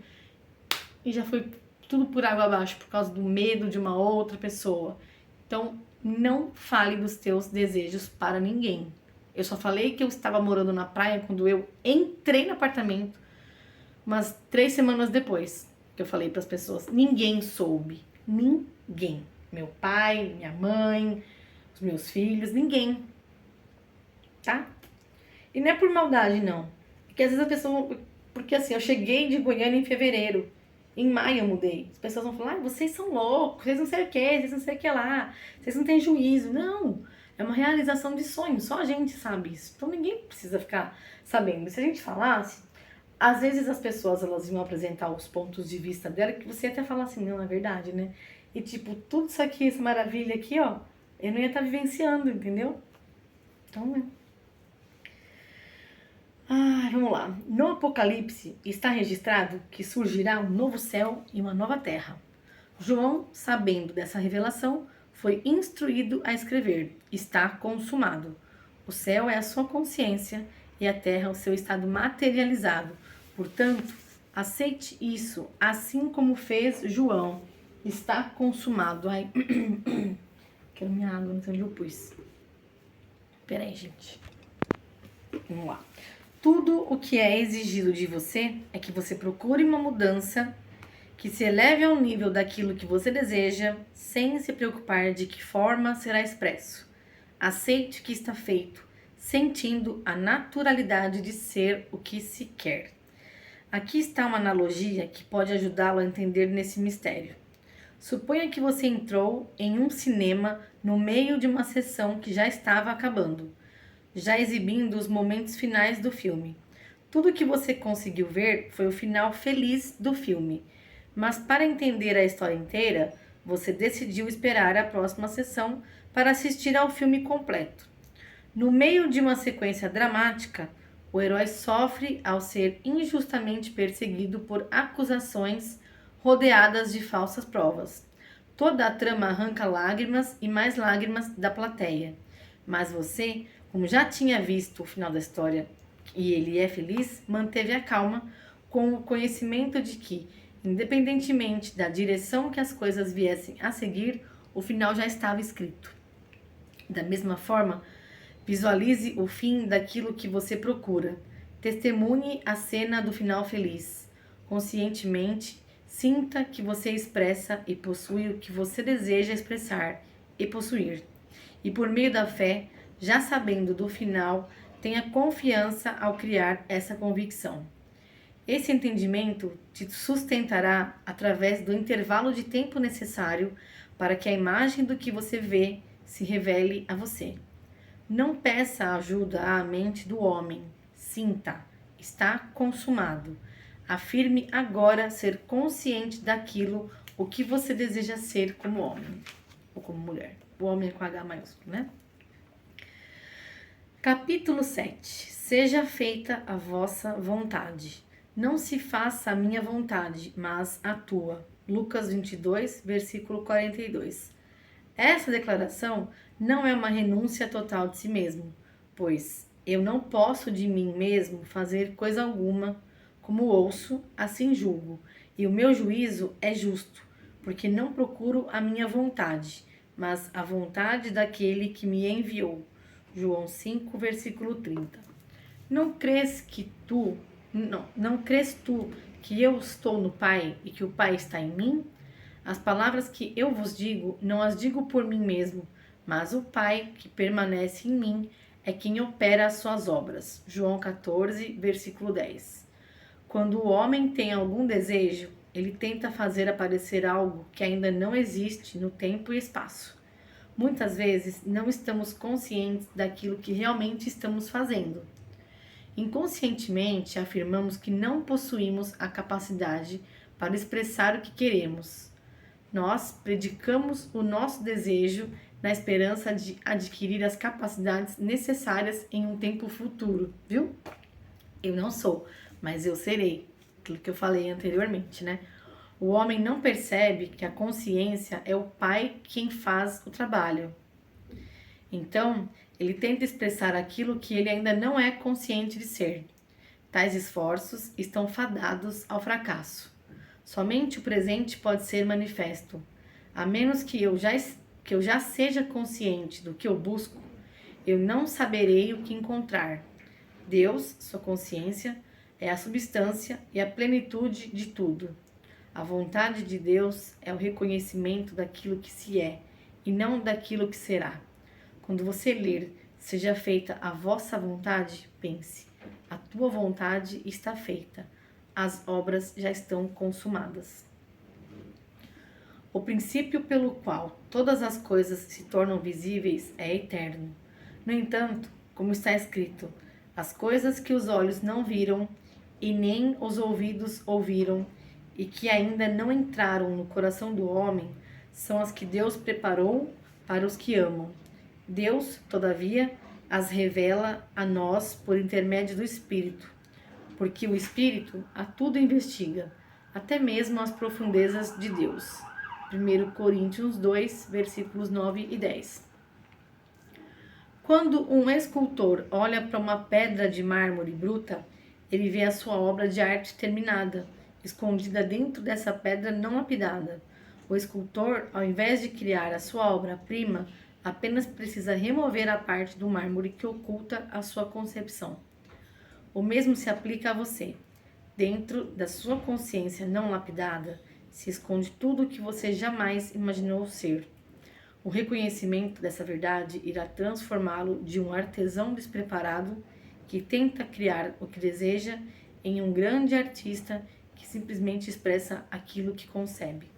e já foi tudo por água abaixo por causa do medo de uma outra pessoa. Então, não fale dos teus desejos para ninguém. Eu só falei que eu estava morando na praia quando eu entrei no apartamento, umas 3 semanas depois que eu falei para as pessoas. Ninguém soube. Ninguém. Meu pai, minha mãe, os meus filhos, ninguém. Tá? E não é por maldade, não. Porque às vezes a pessoa... Porque assim, eu cheguei de Goiânia em fevereiro. Em maio eu mudei. As pessoas vão falar, ah, vocês são loucos, vocês não sei o que, vocês não sei o que lá, vocês não têm juízo. Não, é uma realização de sonho, só a gente sabe isso. Então ninguém precisa ficar sabendo. Se a gente falasse, às vezes as pessoas elas iam apresentar os pontos de vista dela que você ia até falar assim, não, é verdade, né? E tipo, tudo isso aqui, essa maravilha aqui, ó, eu não ia estar vivenciando, entendeu? Então, né? Vamos lá. No Apocalipse está registrado que surgirá um novo céu e uma nova terra. João, sabendo dessa revelação, foi instruído a escrever: está consumado. O céu é a sua consciência e a terra o seu estado materializado. Portanto, aceite isso, assim como fez João. Está consumado. Ai, quero minha água, não sei onde eu pus. Peraí, gente. Vamos lá. Tudo o que é exigido de você é que você procure uma mudança que se eleve ao nível daquilo que você deseja, sem se preocupar de que forma será expresso. Aceite o que está feito, sentindo a naturalidade de ser o que se quer. Aqui está uma analogia que pode ajudá-lo a entender nesse mistério. Suponha que você entrou em um cinema no meio de uma sessão que já estava acabando, já exibindo os momentos finais do filme. Tudo que você conseguiu ver foi o final feliz do filme, mas para entender a história inteira, você decidiu esperar a próxima sessão para assistir ao filme completo. No meio de uma sequência dramática, o herói sofre ao ser injustamente perseguido por acusações rodeadas de falsas provas. Toda a trama arranca lágrimas e mais lágrimas da plateia, mas você, como já tinha visto o final da história e ele é feliz, manteve a calma com o conhecimento de que, independentemente da direção que as coisas viessem a seguir, o final já estava escrito. Da mesma forma, visualize o fim daquilo que você procura. Testemunhe a cena do final feliz. Conscientemente, sinta que você expressa e possui o que você deseja expressar e possuir. E por meio da fé, já sabendo do final, tenha confiança ao criar essa convicção. Esse entendimento te sustentará através do intervalo de tempo necessário para que a imagem do que você vê se revele a você. Não peça ajuda à mente do homem. Sinta, está consumado. Afirme agora ser consciente daquilo o que você deseja ser como homem ou como mulher. O homem é com H maiúsculo, né? Capítulo 7. Seja feita a vossa vontade. Não se faça a minha vontade, mas a tua. Lucas 22, versículo 42. Essa declaração não é uma renúncia total de si mesmo, pois eu não posso de mim mesmo fazer coisa alguma, como ouço, assim julgo, e o meu juízo é justo, porque não procuro a minha vontade, mas a vontade daquele que me enviou. João 5, versículo 30. Não crês tu que eu estou no Pai e que o Pai está em mim? As palavras que eu vos digo, não as digo por mim mesmo, mas o Pai que permanece em mim é quem opera as suas obras. João 14, versículo 10. Quando o homem tem algum desejo, ele tenta fazer aparecer algo que ainda não existe no tempo e espaço. Muitas vezes não estamos conscientes daquilo que realmente estamos fazendo. Inconscientemente afirmamos que não possuímos a capacidade para expressar o que queremos. Nós predicamos o nosso desejo na esperança de adquirir as capacidades necessárias em um tempo futuro, viu? Eu não sou, mas eu serei. Aquilo que eu falei anteriormente, né? O homem não percebe que a consciência é o pai quem faz o trabalho. Então, ele tenta expressar aquilo que ele ainda não é consciente de ser. Tais esforços estão fadados ao fracasso. Somente o presente pode ser manifesto. A menos que eu já seja consciente do que eu busco, eu não saberei o que encontrar. Deus, sua consciência, é a substância e a plenitude de tudo. A vontade de Deus é o reconhecimento daquilo que se é e não daquilo que será. Quando você ler, seja feita a vossa vontade, pense, a tua vontade está feita, as obras já estão consumadas. O princípio pelo qual todas as coisas se tornam visíveis é eterno. No entanto, como está escrito, as coisas que os olhos não viram e nem os ouvidos ouviram e que ainda não entraram no coração do homem são as que Deus preparou para os que amam. Deus, todavia, as revela a nós por intermédio do Espírito, porque o Espírito a tudo investiga, até mesmo as profundezas de Deus. 1 Coríntios 2, versículos 9 e 10. Quando um escultor olha para uma pedra de mármore bruta, ele vê a sua obra de arte terminada, escondida dentro dessa pedra não lapidada. O escultor, ao invés de criar a sua obra-prima, apenas precisa remover a parte do mármore que oculta a sua concepção. O mesmo se aplica a você. Dentro da sua consciência não lapidada, se esconde tudo o que você jamais imaginou ser. O reconhecimento dessa verdade irá transformá-lo de um artesão despreparado que tenta criar o que deseja em um grande artista que simplesmente expressa aquilo que concebe.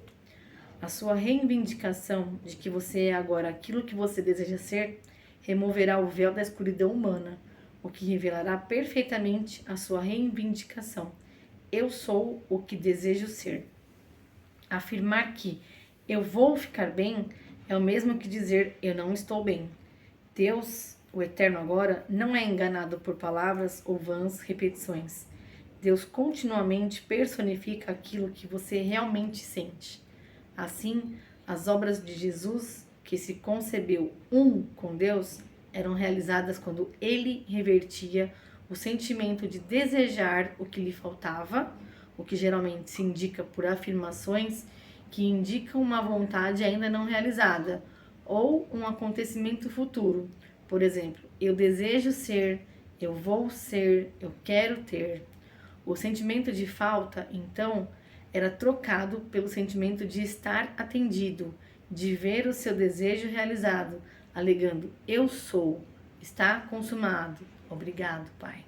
A sua reivindicação de que você é agora aquilo que você deseja ser removerá o véu da escuridão humana, o que revelará perfeitamente a sua reivindicação. Eu sou o que desejo ser. Afirmar que eu vou ficar bem é o mesmo que dizer eu não estou bem. Deus, o Eterno agora, não é enganado por palavras ou vãs repetições. Deus continuamente personifica aquilo que você realmente sente. Assim, as obras de Jesus, que se concebeu um com Deus, eram realizadas quando ele revertia o sentimento de desejar o que lhe faltava, o que geralmente se indica por afirmações que indicam uma vontade ainda não realizada, ou um acontecimento futuro. Por exemplo, eu desejo ser, eu vou ser, eu quero ter. O sentimento de falta, então, era trocado pelo sentimento de estar atendido, de ver o seu desejo realizado, alegando: eu sou, está consumado. Obrigado, Pai.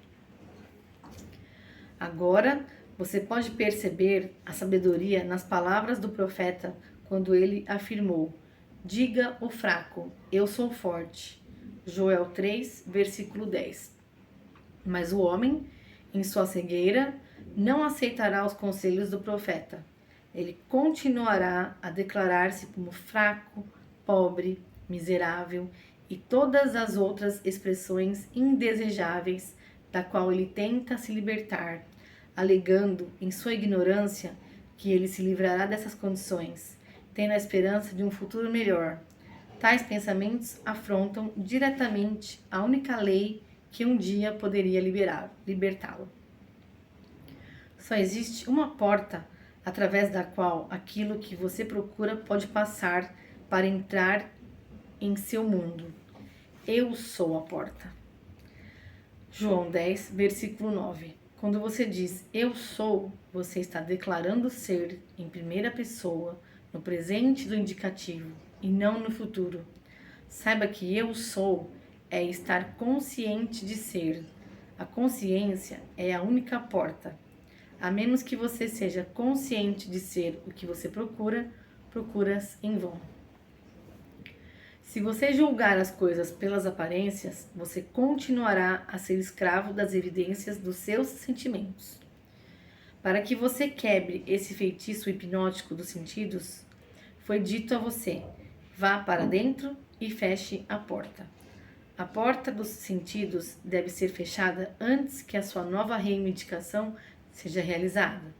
Agora, você pode perceber a sabedoria nas palavras do profeta quando ele afirmou: Diga o fraco, eu sou forte. Joel 3, versículo 10. Mas o homem, em sua cegueira, não aceitará os conselhos do profeta. Ele continuará a declarar-se como fraco, pobre, miserável e todas as outras expressões indesejáveis da qual ele tenta se libertar, alegando em sua ignorância que ele se livrará dessas condições, tendo a esperança de um futuro melhor. Tais pensamentos afrontam diretamente a única lei que um dia poderia libertá-lo. Só existe uma porta através da qual aquilo que você procura pode passar para entrar em seu mundo. Eu sou a porta. João 10, versículo 9. Quando você diz eu sou, você está declarando ser em primeira pessoa, no presente do indicativo e não no futuro. Saiba que eu sou é estar consciente de ser. A consciência é a única porta. A menos que você seja consciente de ser o que você procura, procuras em vão. Se você julgar as coisas pelas aparências, você continuará a ser escravo das evidências dos seus sentimentos. Para que você quebre esse feitiço hipnótico dos sentidos, foi dito a você: vá para dentro e feche a porta. A porta dos sentidos deve ser fechada antes que a sua nova reivindicação seja realizada.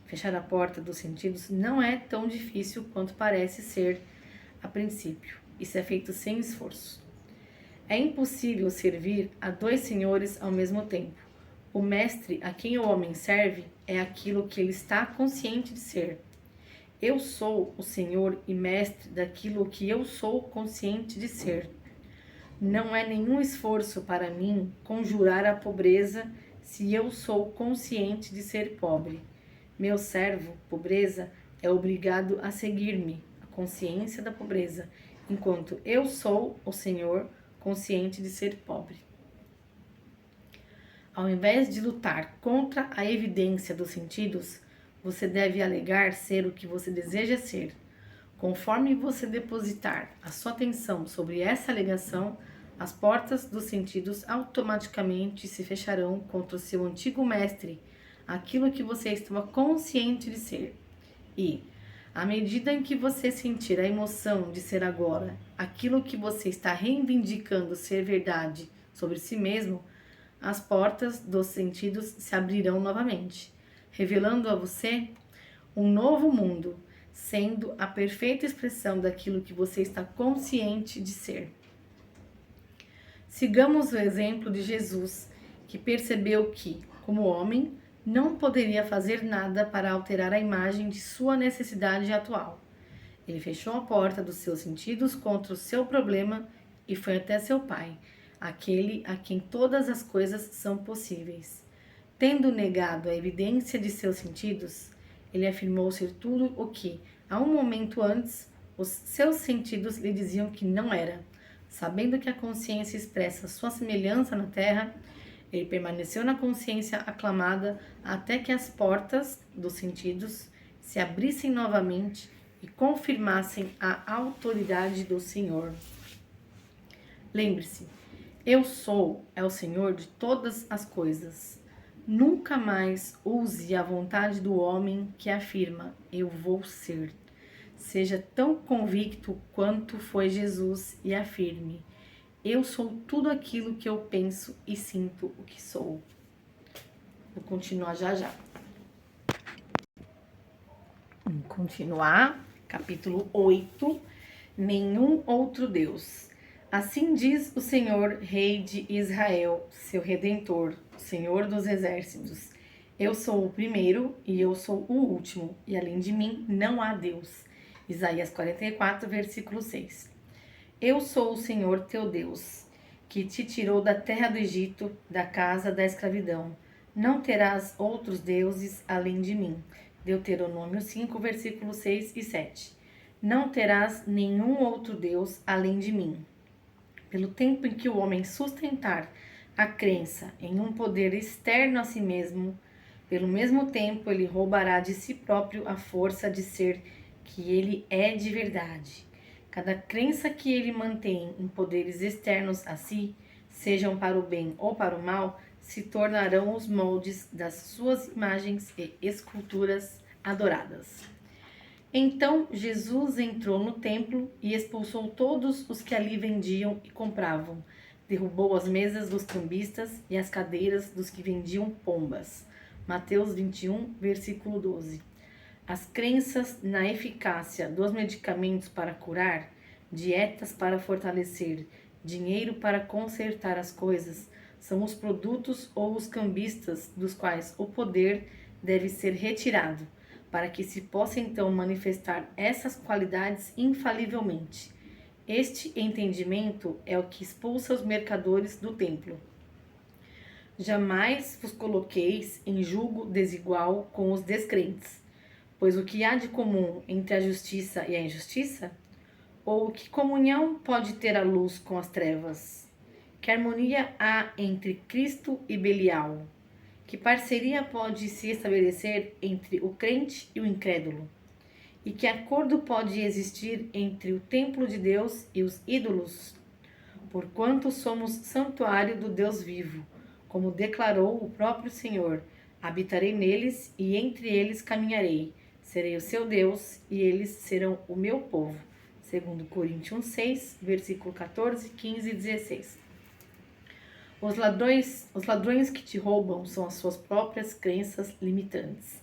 Fechar a porta dos sentidos não é tão difícil quanto parece ser a princípio. Isso é feito sem esforço. É impossível servir a dois senhores ao mesmo tempo. O mestre a quem o homem serve é aquilo que ele está consciente de ser. Eu sou o senhor e mestre daquilo que eu sou consciente de ser. Não é nenhum esforço para mim conjurar a pobreza se eu sou consciente de ser pobre. Meu servo, pobreza, é obrigado a seguir-me, a consciência da pobreza, enquanto eu sou o Senhor, consciente de ser pobre. Ao invés de lutar contra a evidência dos sentidos, você deve alegar ser o que você deseja ser. Conforme você depositar a sua atenção sobre essa alegação, as portas dos sentidos automaticamente se fecharão contra o seu antigo mestre, aquilo que você estava consciente de ser. E, à medida em que você sentir a emoção de ser agora aquilo que você está reivindicando ser verdade sobre si mesmo, as portas dos sentidos se abrirão novamente, revelando a você um novo mundo, sendo a perfeita expressão daquilo que você está consciente de ser. Sigamos o exemplo de Jesus, que percebeu que, como homem, não poderia fazer nada para alterar a imagem de sua necessidade atual. Ele fechou a porta dos seus sentidos contra o seu problema e foi até seu Pai, aquele a quem todas as coisas são possíveis. Tendo negado a evidência de seus sentidos, ele afirmou ser tudo o que, há um momento antes, os seus sentidos lhe diziam que não era. Sabendo que a consciência expressa sua semelhança na terra, ele permaneceu na consciência aclamada até que as portas dos sentidos se abrissem novamente e confirmassem a autoridade do Senhor. Lembre-se, eu sou é o Senhor de todas as coisas. Nunca mais use a vontade do homem que afirma, eu vou ser. Seja tão convicto quanto foi Jesus e afirme, eu sou tudo aquilo que eu penso e sinto o que sou. Vou continuar já já. Vamos continuar, capítulo 8, nenhum outro Deus. Assim diz o Senhor, Rei de Israel, seu Redentor, Senhor dos exércitos. Eu sou o primeiro e eu sou o último, e além de mim não há Deus. Isaías 44, versículo 6. Eu sou o Senhor teu Deus, que te tirou da terra do Egito, da casa da escravidão. Não terás outros deuses além de mim. Deuteronômio 5, versículos 6 e 7. Não terás nenhum outro Deus além de mim. Pelo tempo em que o homem sustentar a crença em um poder externo a si mesmo, pelo mesmo tempo ele roubará de si próprio a força de ser que ele é de verdade. Cada crença que ele mantém em poderes externos a si, sejam para o bem ou para o mal, se tornarão os moldes das suas imagens e esculturas adoradas. Então Jesus entrou no templo e expulsou todos os que ali vendiam e compravam. Derrubou as mesas dos cambistas e as cadeiras dos que vendiam pombas. Mateus 21, versículo 12. As crenças na eficácia dos medicamentos para curar, dietas para fortalecer, dinheiro para consertar as coisas, são os produtos ou os cambistas dos quais o poder deve ser retirado, para que se possa então manifestar essas qualidades infalivelmente. Este entendimento é o que expulsa os mercadores do templo. Jamais vos coloqueis em julgo desigual com os descrentes, pois o que há de comum entre a justiça e a injustiça? Ou que comunhão pode ter a luz com as trevas? Que harmonia há entre Cristo e Belial? Que parceria pode se estabelecer entre o crente e o incrédulo? E que acordo pode existir entre o templo de Deus e os ídolos? Porquanto somos santuário do Deus vivo, como declarou o próprio Senhor, habitarei neles e entre eles caminharei. Serei o seu Deus e eles serão o meu povo. Segundo Coríntios 6, versículo 14, 15 e 16. Os ladrões que te roubam são as suas próprias crenças limitantes.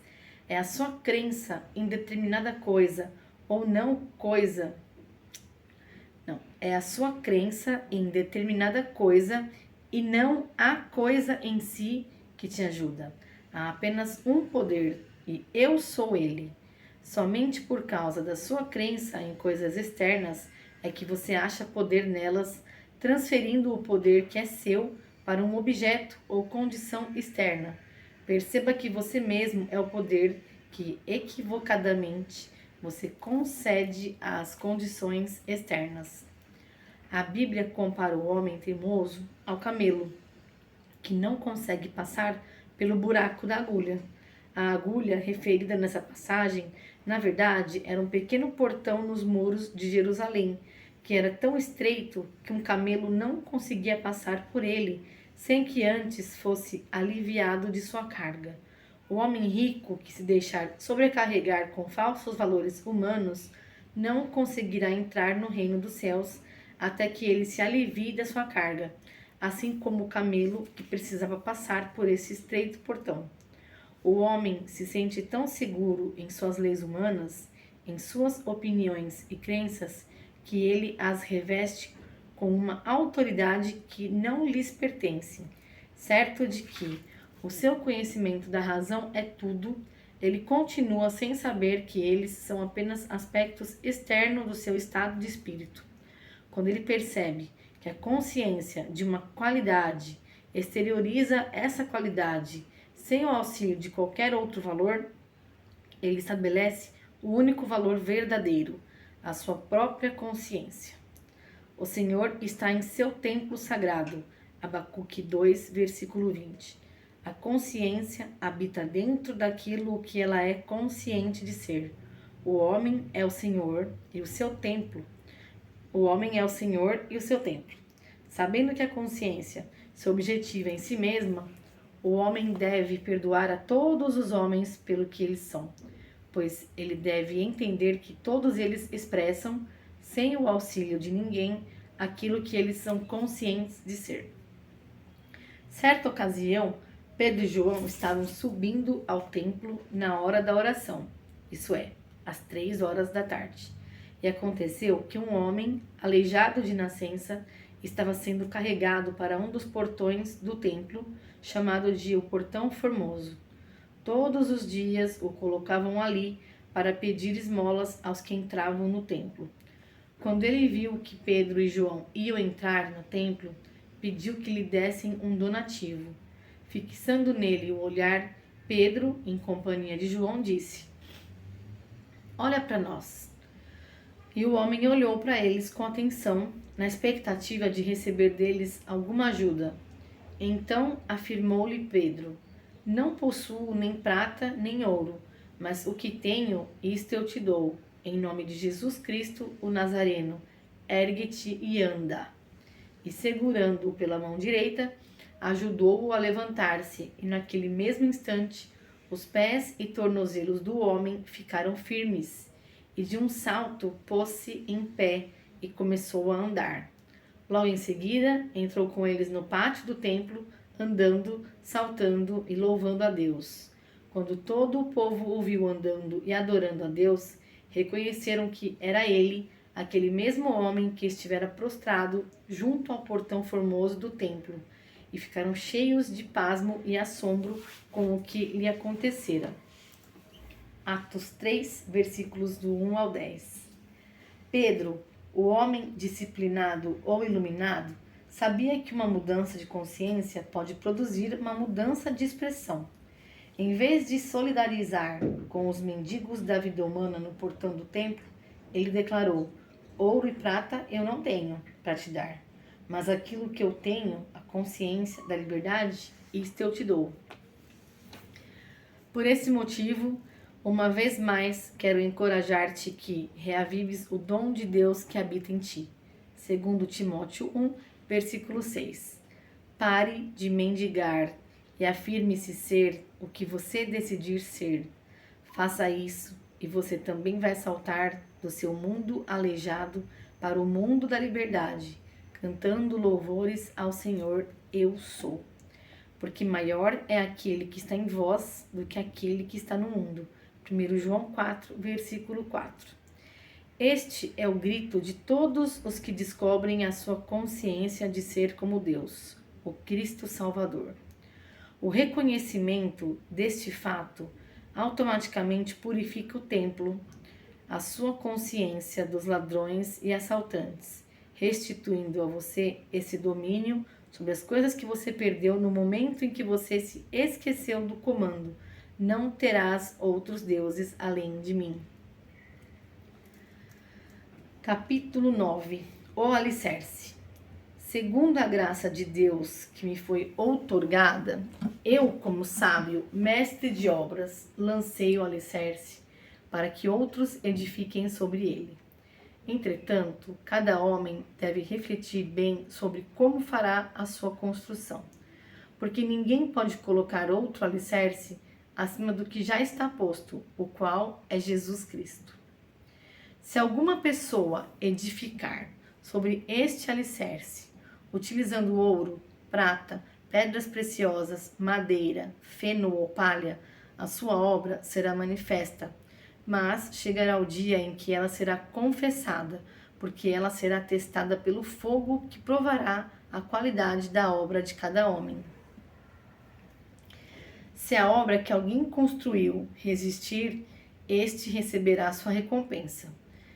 É a sua crença em determinada coisa ou não coisa. Não, é a sua crença em determinada coisa e não a coisa em si que te ajuda. Há apenas um poder e eu sou ele. Somente por causa da sua crença em coisas externas é que você acha poder nelas, transferindo o poder que é seu para um objeto ou condição externa. Perceba que você mesmo é o poder que equivocadamente você concede às condições externas. A Bíblia compara o homem teimoso ao camelo, que não consegue passar pelo buraco da agulha. A agulha referida nessa passagem, na verdade, era um pequeno portão nos muros de Jerusalém, que era tão estreito que um camelo não conseguia passar por ele sem que antes fosse aliviado de sua carga. O homem rico que se deixar sobrecarregar com falsos valores humanos não conseguirá entrar no reino dos céus até que ele se alivie da sua carga, assim como o camelo que precisava passar por esse estreito portão. O homem se sente tão seguro em suas leis humanas, em suas opiniões e crenças, que ele as reveste com uma autoridade que não lhes pertence. Certo de que o seu conhecimento da razão é tudo, ele continua sem saber que eles são apenas aspectos externos do seu estado de espírito. Quando ele percebe que a consciência de uma qualidade exterioriza essa qualidade sem o auxílio de qualquer outro valor, ele estabelece o único valor verdadeiro, a sua própria consciência. O Senhor está em seu templo sagrado. Abacuque 2, versículo 20. A consciência habita dentro daquilo que ela é consciente de ser. O homem é o Senhor e o seu templo. O homem é o Senhor e o seu templo. Sabendo que a consciência se objetiva em si mesma, o homem deve perdoar a todos os homens pelo que eles são, pois ele deve entender que todos eles expressam, sem o auxílio de ninguém, aquilo que eles são conscientes de ser. Certa ocasião, Pedro e João estavam subindo ao templo na hora da oração, isso é, às 3 horas da tarde. E aconteceu que um homem, aleijado de nascença, estava sendo carregado para um dos portões do templo, chamado de o Portão Formoso. Todos os dias o colocavam ali para pedir esmolas aos que entravam no templo. Quando ele viu que Pedro e João iam entrar no templo, pediu que lhe dessem um donativo. Fixando nele o olhar, Pedro, em companhia de João, disse: "Olha para nós." E o homem olhou para eles com atenção, na expectativa de receber deles alguma ajuda. Então afirmou-lhe Pedro: "Não possuo nem prata nem ouro, mas o que tenho, isto eu te dou. em nome de Jesus Cristo, o Nazareno, ergue-te e anda. E segurando-o pela mão direita, ajudou-o a levantar-se, e naquele mesmo instante os pés e tornozelos do homem ficaram firmes, e de um salto pôs-se em pé e começou a andar. Logo em seguida, entrou com eles no pátio do templo, andando, saltando e louvando a Deus. Quando todo o povo o viu andando e adorando a Deus, reconheceram que era ele, aquele mesmo homem que estivera prostrado junto ao portão formoso do templo, e ficaram cheios de pasmo e assombro com o que lhe acontecera. Atos 3, versículos do 1 ao 10. Pedro, o homem disciplinado ou iluminado, sabia que uma mudança de consciência pode produzir uma mudança de expressão. Em vez de solidarizar com os mendigos da vida humana no portão do templo, ele declarou: ouro e prata eu não tenho para te dar, mas aquilo que eu tenho, a consciência da liberdade, isto eu te dou. Por esse motivo, uma vez mais, quero encorajar-te que reavives o dom de Deus que habita em ti. Segundo Timóteo 1, versículo 6. Pare de mendigar e afirme-se ser o que você decidir ser. Faça isso e você também vai saltar do seu mundo aleijado para o mundo da liberdade, cantando louvores ao Senhor, eu sou. Porque maior é aquele que está em vós do que aquele que está no mundo. 1 João 4, versículo 4. Este é o grito de todos os que descobrem a sua consciência de ser como Deus, o Cristo Salvador. O reconhecimento deste fato automaticamente purifica o templo, a sua consciência dos ladrões e assaltantes, restituindo a você esse domínio sobre as coisas que você perdeu no momento em que você se esqueceu do comando: não terás outros deuses além de mim. Capítulo 9. O alicerce. Segundo a graça de Deus que me foi outorgada, eu, como sábio, mestre de obras, lancei o alicerce para que outros edifiquem sobre ele. Entretanto, cada homem deve refletir bem sobre como fará a sua construção, porque ninguém pode colocar outro alicerce acima do que já está posto, o qual é Jesus Cristo. Se alguma pessoa edificar sobre este alicerce, utilizando ouro, prata, pedras preciosas, madeira, feno ou palha, a sua obra será manifesta, mas chegará o dia em que ela será confessada, porque ela será testada pelo fogo que provará a qualidade da obra de cada homem. Se a obra que alguém construiu resistir, este receberá sua recompensa.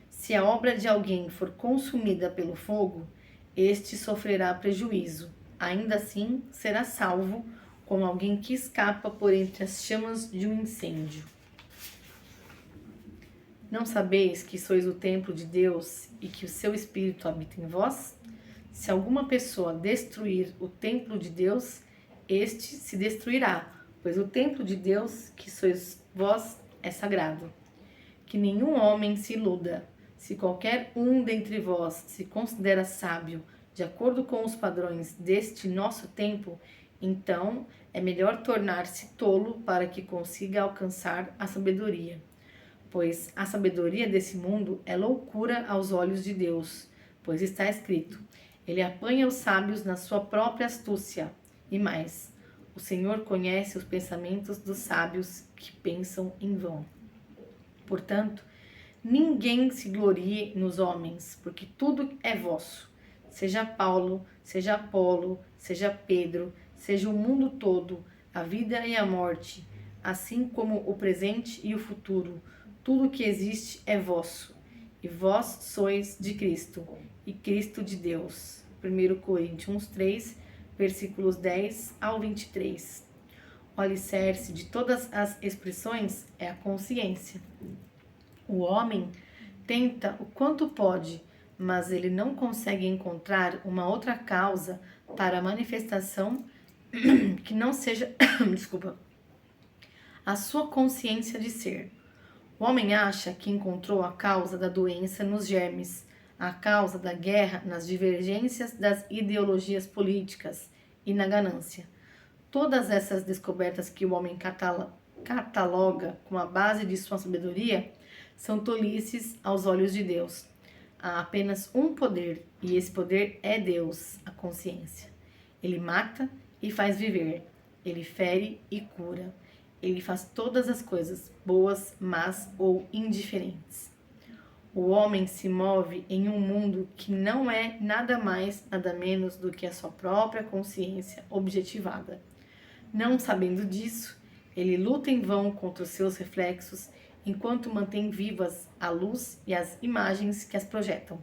Se a obra de alguém for consumida pelo fogo, este sofrerá prejuízo. Ainda assim, será salvo, como alguém que escapa por entre as chamas de um incêndio. Não sabeis que sois o templo de Deus e que o seu Espírito habita em vós? Se alguma pessoa destruir o templo de Deus, este se destruirá, pois o templo de Deus, que sois vós, é sagrado. Que nenhum homem se iluda. Se qualquer um dentre vós se considera sábio, de acordo com os padrões deste nosso tempo, então é melhor tornar-se tolo para que consiga alcançar a sabedoria. Pois a sabedoria desse mundo é loucura aos olhos de Deus, pois está escrito: ele apanha os sábios na sua própria astúcia. E mais, o Senhor conhece os pensamentos dos sábios que pensam em vão. Portanto, ninguém se glorie nos homens, porque tudo é vosso. Seja Paulo, seja Apolo, seja Pedro, seja o mundo todo, a vida e a morte, assim como o presente e o futuro. Tudo que existe é vosso, e vós sois de Cristo, e Cristo de Deus. 1 Coríntios 3, versículos 10 ao 23. O alicerce de todas as expressões é a consciência. O homem tenta o quanto pode, mas ele não consegue encontrar uma outra causa para a manifestação que não seja, a sua consciência de ser. O homem acha que encontrou a causa da doença nos germes, a causa da guerra nas divergências das ideologias políticas e na ganância. Todas essas descobertas que o homem cataloga com a base de sua sabedoria são tolices aos olhos de Deus. Há apenas um poder, e esse poder é Deus, a consciência. Ele mata e faz viver, ele fere e cura. Ele faz todas as coisas, boas, más ou indiferentes. O homem se move em um mundo que não é nada mais, nada menos do que a sua própria consciência objetivada. Não sabendo disso, ele luta em vão contra os seus reflexos, enquanto mantém vivas a luz e as imagens que as projetam.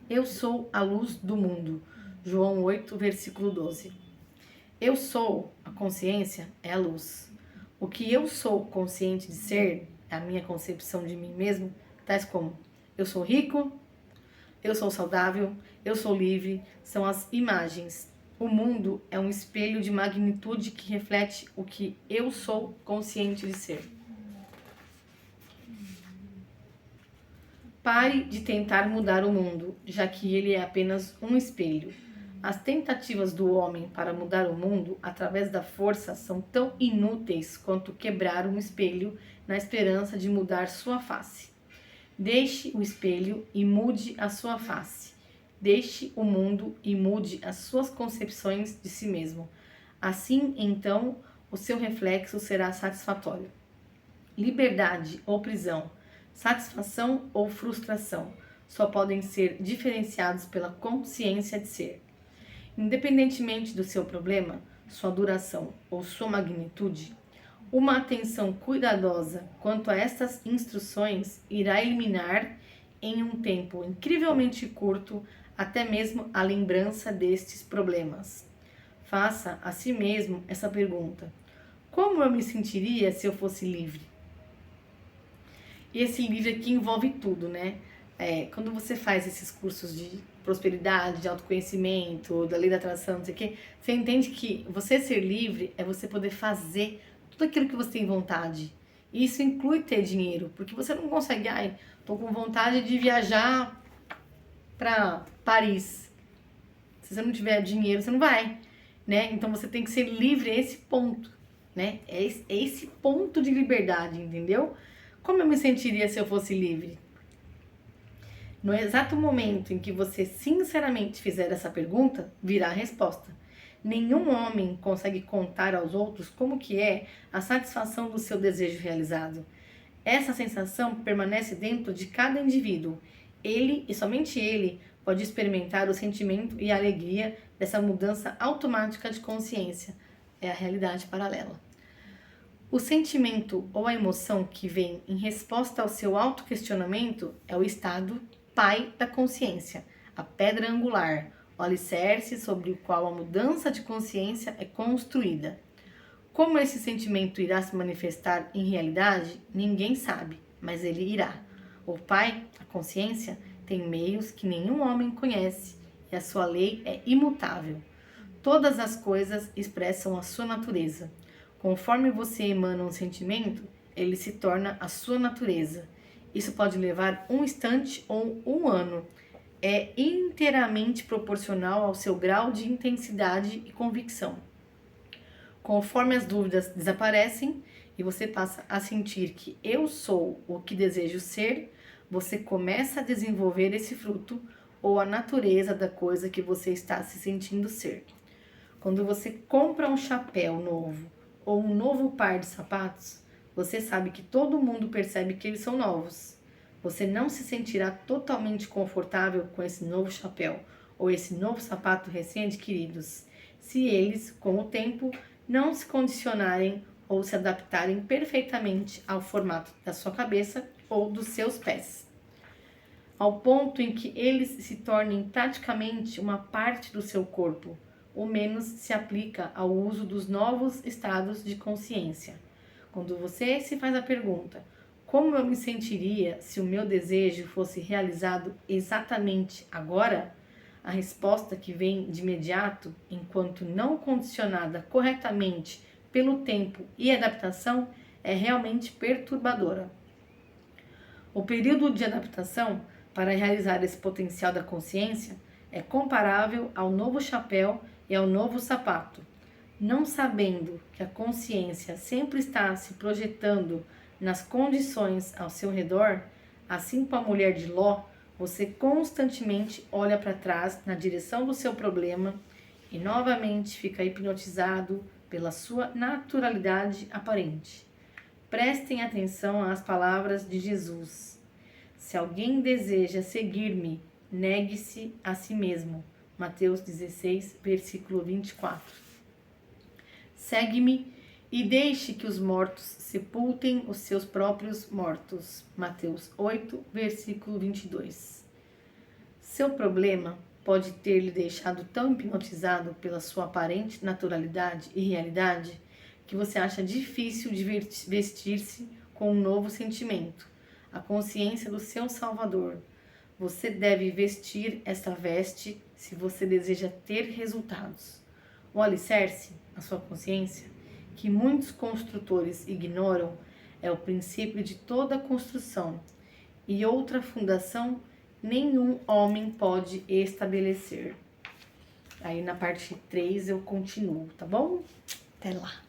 Eu sou a luz do mundo. João 8, versículo 12. Eu sou, a consciência é a luz. O que eu sou consciente de ser, a minha concepção de mim mesmo, tais como eu sou rico, eu sou saudável, eu sou livre, são as imagens. O mundo é um espelho de magnitude que reflete o que eu sou consciente de ser. Pare de tentar mudar o mundo, já que ele é apenas um espelho. As tentativas do homem para mudar o mundo através da força são tão inúteis quanto quebrar um espelho na esperança de mudar sua face. Deixe o espelho e mude a sua face. Deixe o mundo e mude as suas concepções de si mesmo. Assim, então, o seu reflexo será satisfatório. Liberdade ou prisão, satisfação ou frustração, só podem ser diferenciados pela consciência de ser. Independentemente do seu problema, sua duração ou sua magnitude, uma atenção cuidadosa quanto a estas instruções irá eliminar, em um tempo incrivelmente curto, até mesmo a lembrança destes problemas. Faça a si mesmo essa pergunta: como eu me sentiria se eu fosse livre? E esse livro aqui envolve tudo, né? Quando você faz esses cursos de prosperidade, de autoconhecimento, da lei da atração, não sei o quê, você entende que você ser livre é você poder fazer tudo aquilo que você tem vontade. E isso inclui ter dinheiro, porque você não consegue, tô com vontade de viajar para Paris. Se você não tiver dinheiro, você não vai, né? Então você tem que ser livre a esse ponto, né? É esse ponto de liberdade, entendeu? Como eu me sentiria se eu fosse livre? No exato momento em que você sinceramente fizer essa pergunta, virá a resposta. Nenhum homem consegue contar aos outros como que é a satisfação do seu desejo realizado. Essa sensação permanece dentro de cada indivíduo. Ele, e somente ele, pode experimentar o sentimento e a alegria dessa mudança automática de consciência. É a realidade paralela. O sentimento ou a emoção que vem em resposta ao seu autoquestionamento é o estado pai da consciência, a pedra angular, o alicerce sobre o qual a mudança de consciência é construída. Como esse sentimento irá se manifestar em realidade, ninguém sabe, mas ele irá. O pai, a consciência, tem meios que nenhum homem conhece e a sua lei é imutável. Todas as coisas expressam a sua natureza. Conforme você emana um sentimento, ele se torna a sua natureza. Isso pode levar um instante ou um ano. É inteiramente proporcional ao seu grau de intensidade e convicção. Conforme as dúvidas desaparecem e você passa a sentir que eu sou o que desejo ser, você começa a desenvolver esse fruto ou a natureza da coisa que você está se sentindo ser. Quando você compra um chapéu novo ou um novo par de sapatos, você sabe que todo mundo percebe que eles são novos. Você não se sentirá totalmente confortável com esse novo chapéu ou esse novo sapato recém-adquiridos, se eles, com o tempo, não se condicionarem ou se adaptarem perfeitamente ao formato da sua cabeça ou dos seus pés, ao ponto em que eles se tornem praticamente uma parte do seu corpo. O menos se aplica ao uso dos novos estados de consciência. Quando você se faz a pergunta: como eu me sentiria se o meu desejo fosse realizado exatamente agora? A resposta que vem de imediato, enquanto não condicionada corretamente pelo tempo e adaptação, é realmente perturbadora. O período de adaptação para realizar esse potencial da consciência é comparável ao novo chapéu e ao novo sapato. Não sabendo que a consciência sempre está se projetando nas condições ao seu redor, assim como a mulher de Ló, você constantemente olha para trás na direção do seu problema e novamente fica hipnotizado pela sua naturalidade aparente. Prestem atenção às palavras de Jesus. Se alguém deseja seguir-me, negue-se a si mesmo. Mateus 16, versículo 24. Segue-me e deixe que os mortos sepultem os seus próprios mortos. Mateus 8, versículo 22. Seu problema pode ter lhe deixado tão hipnotizado pela sua aparente naturalidade e realidade que você acha difícil de vestir-se com um novo sentimento, a consciência do seu Salvador. Você deve vestir esta veste se você deseja ter resultados. O alicerce, a sua consciência, que muitos construtores ignoram, é o princípio de toda construção, e outra fundação nenhum homem pode estabelecer. Aí na parte 3 eu continuo, tá bom? Até lá!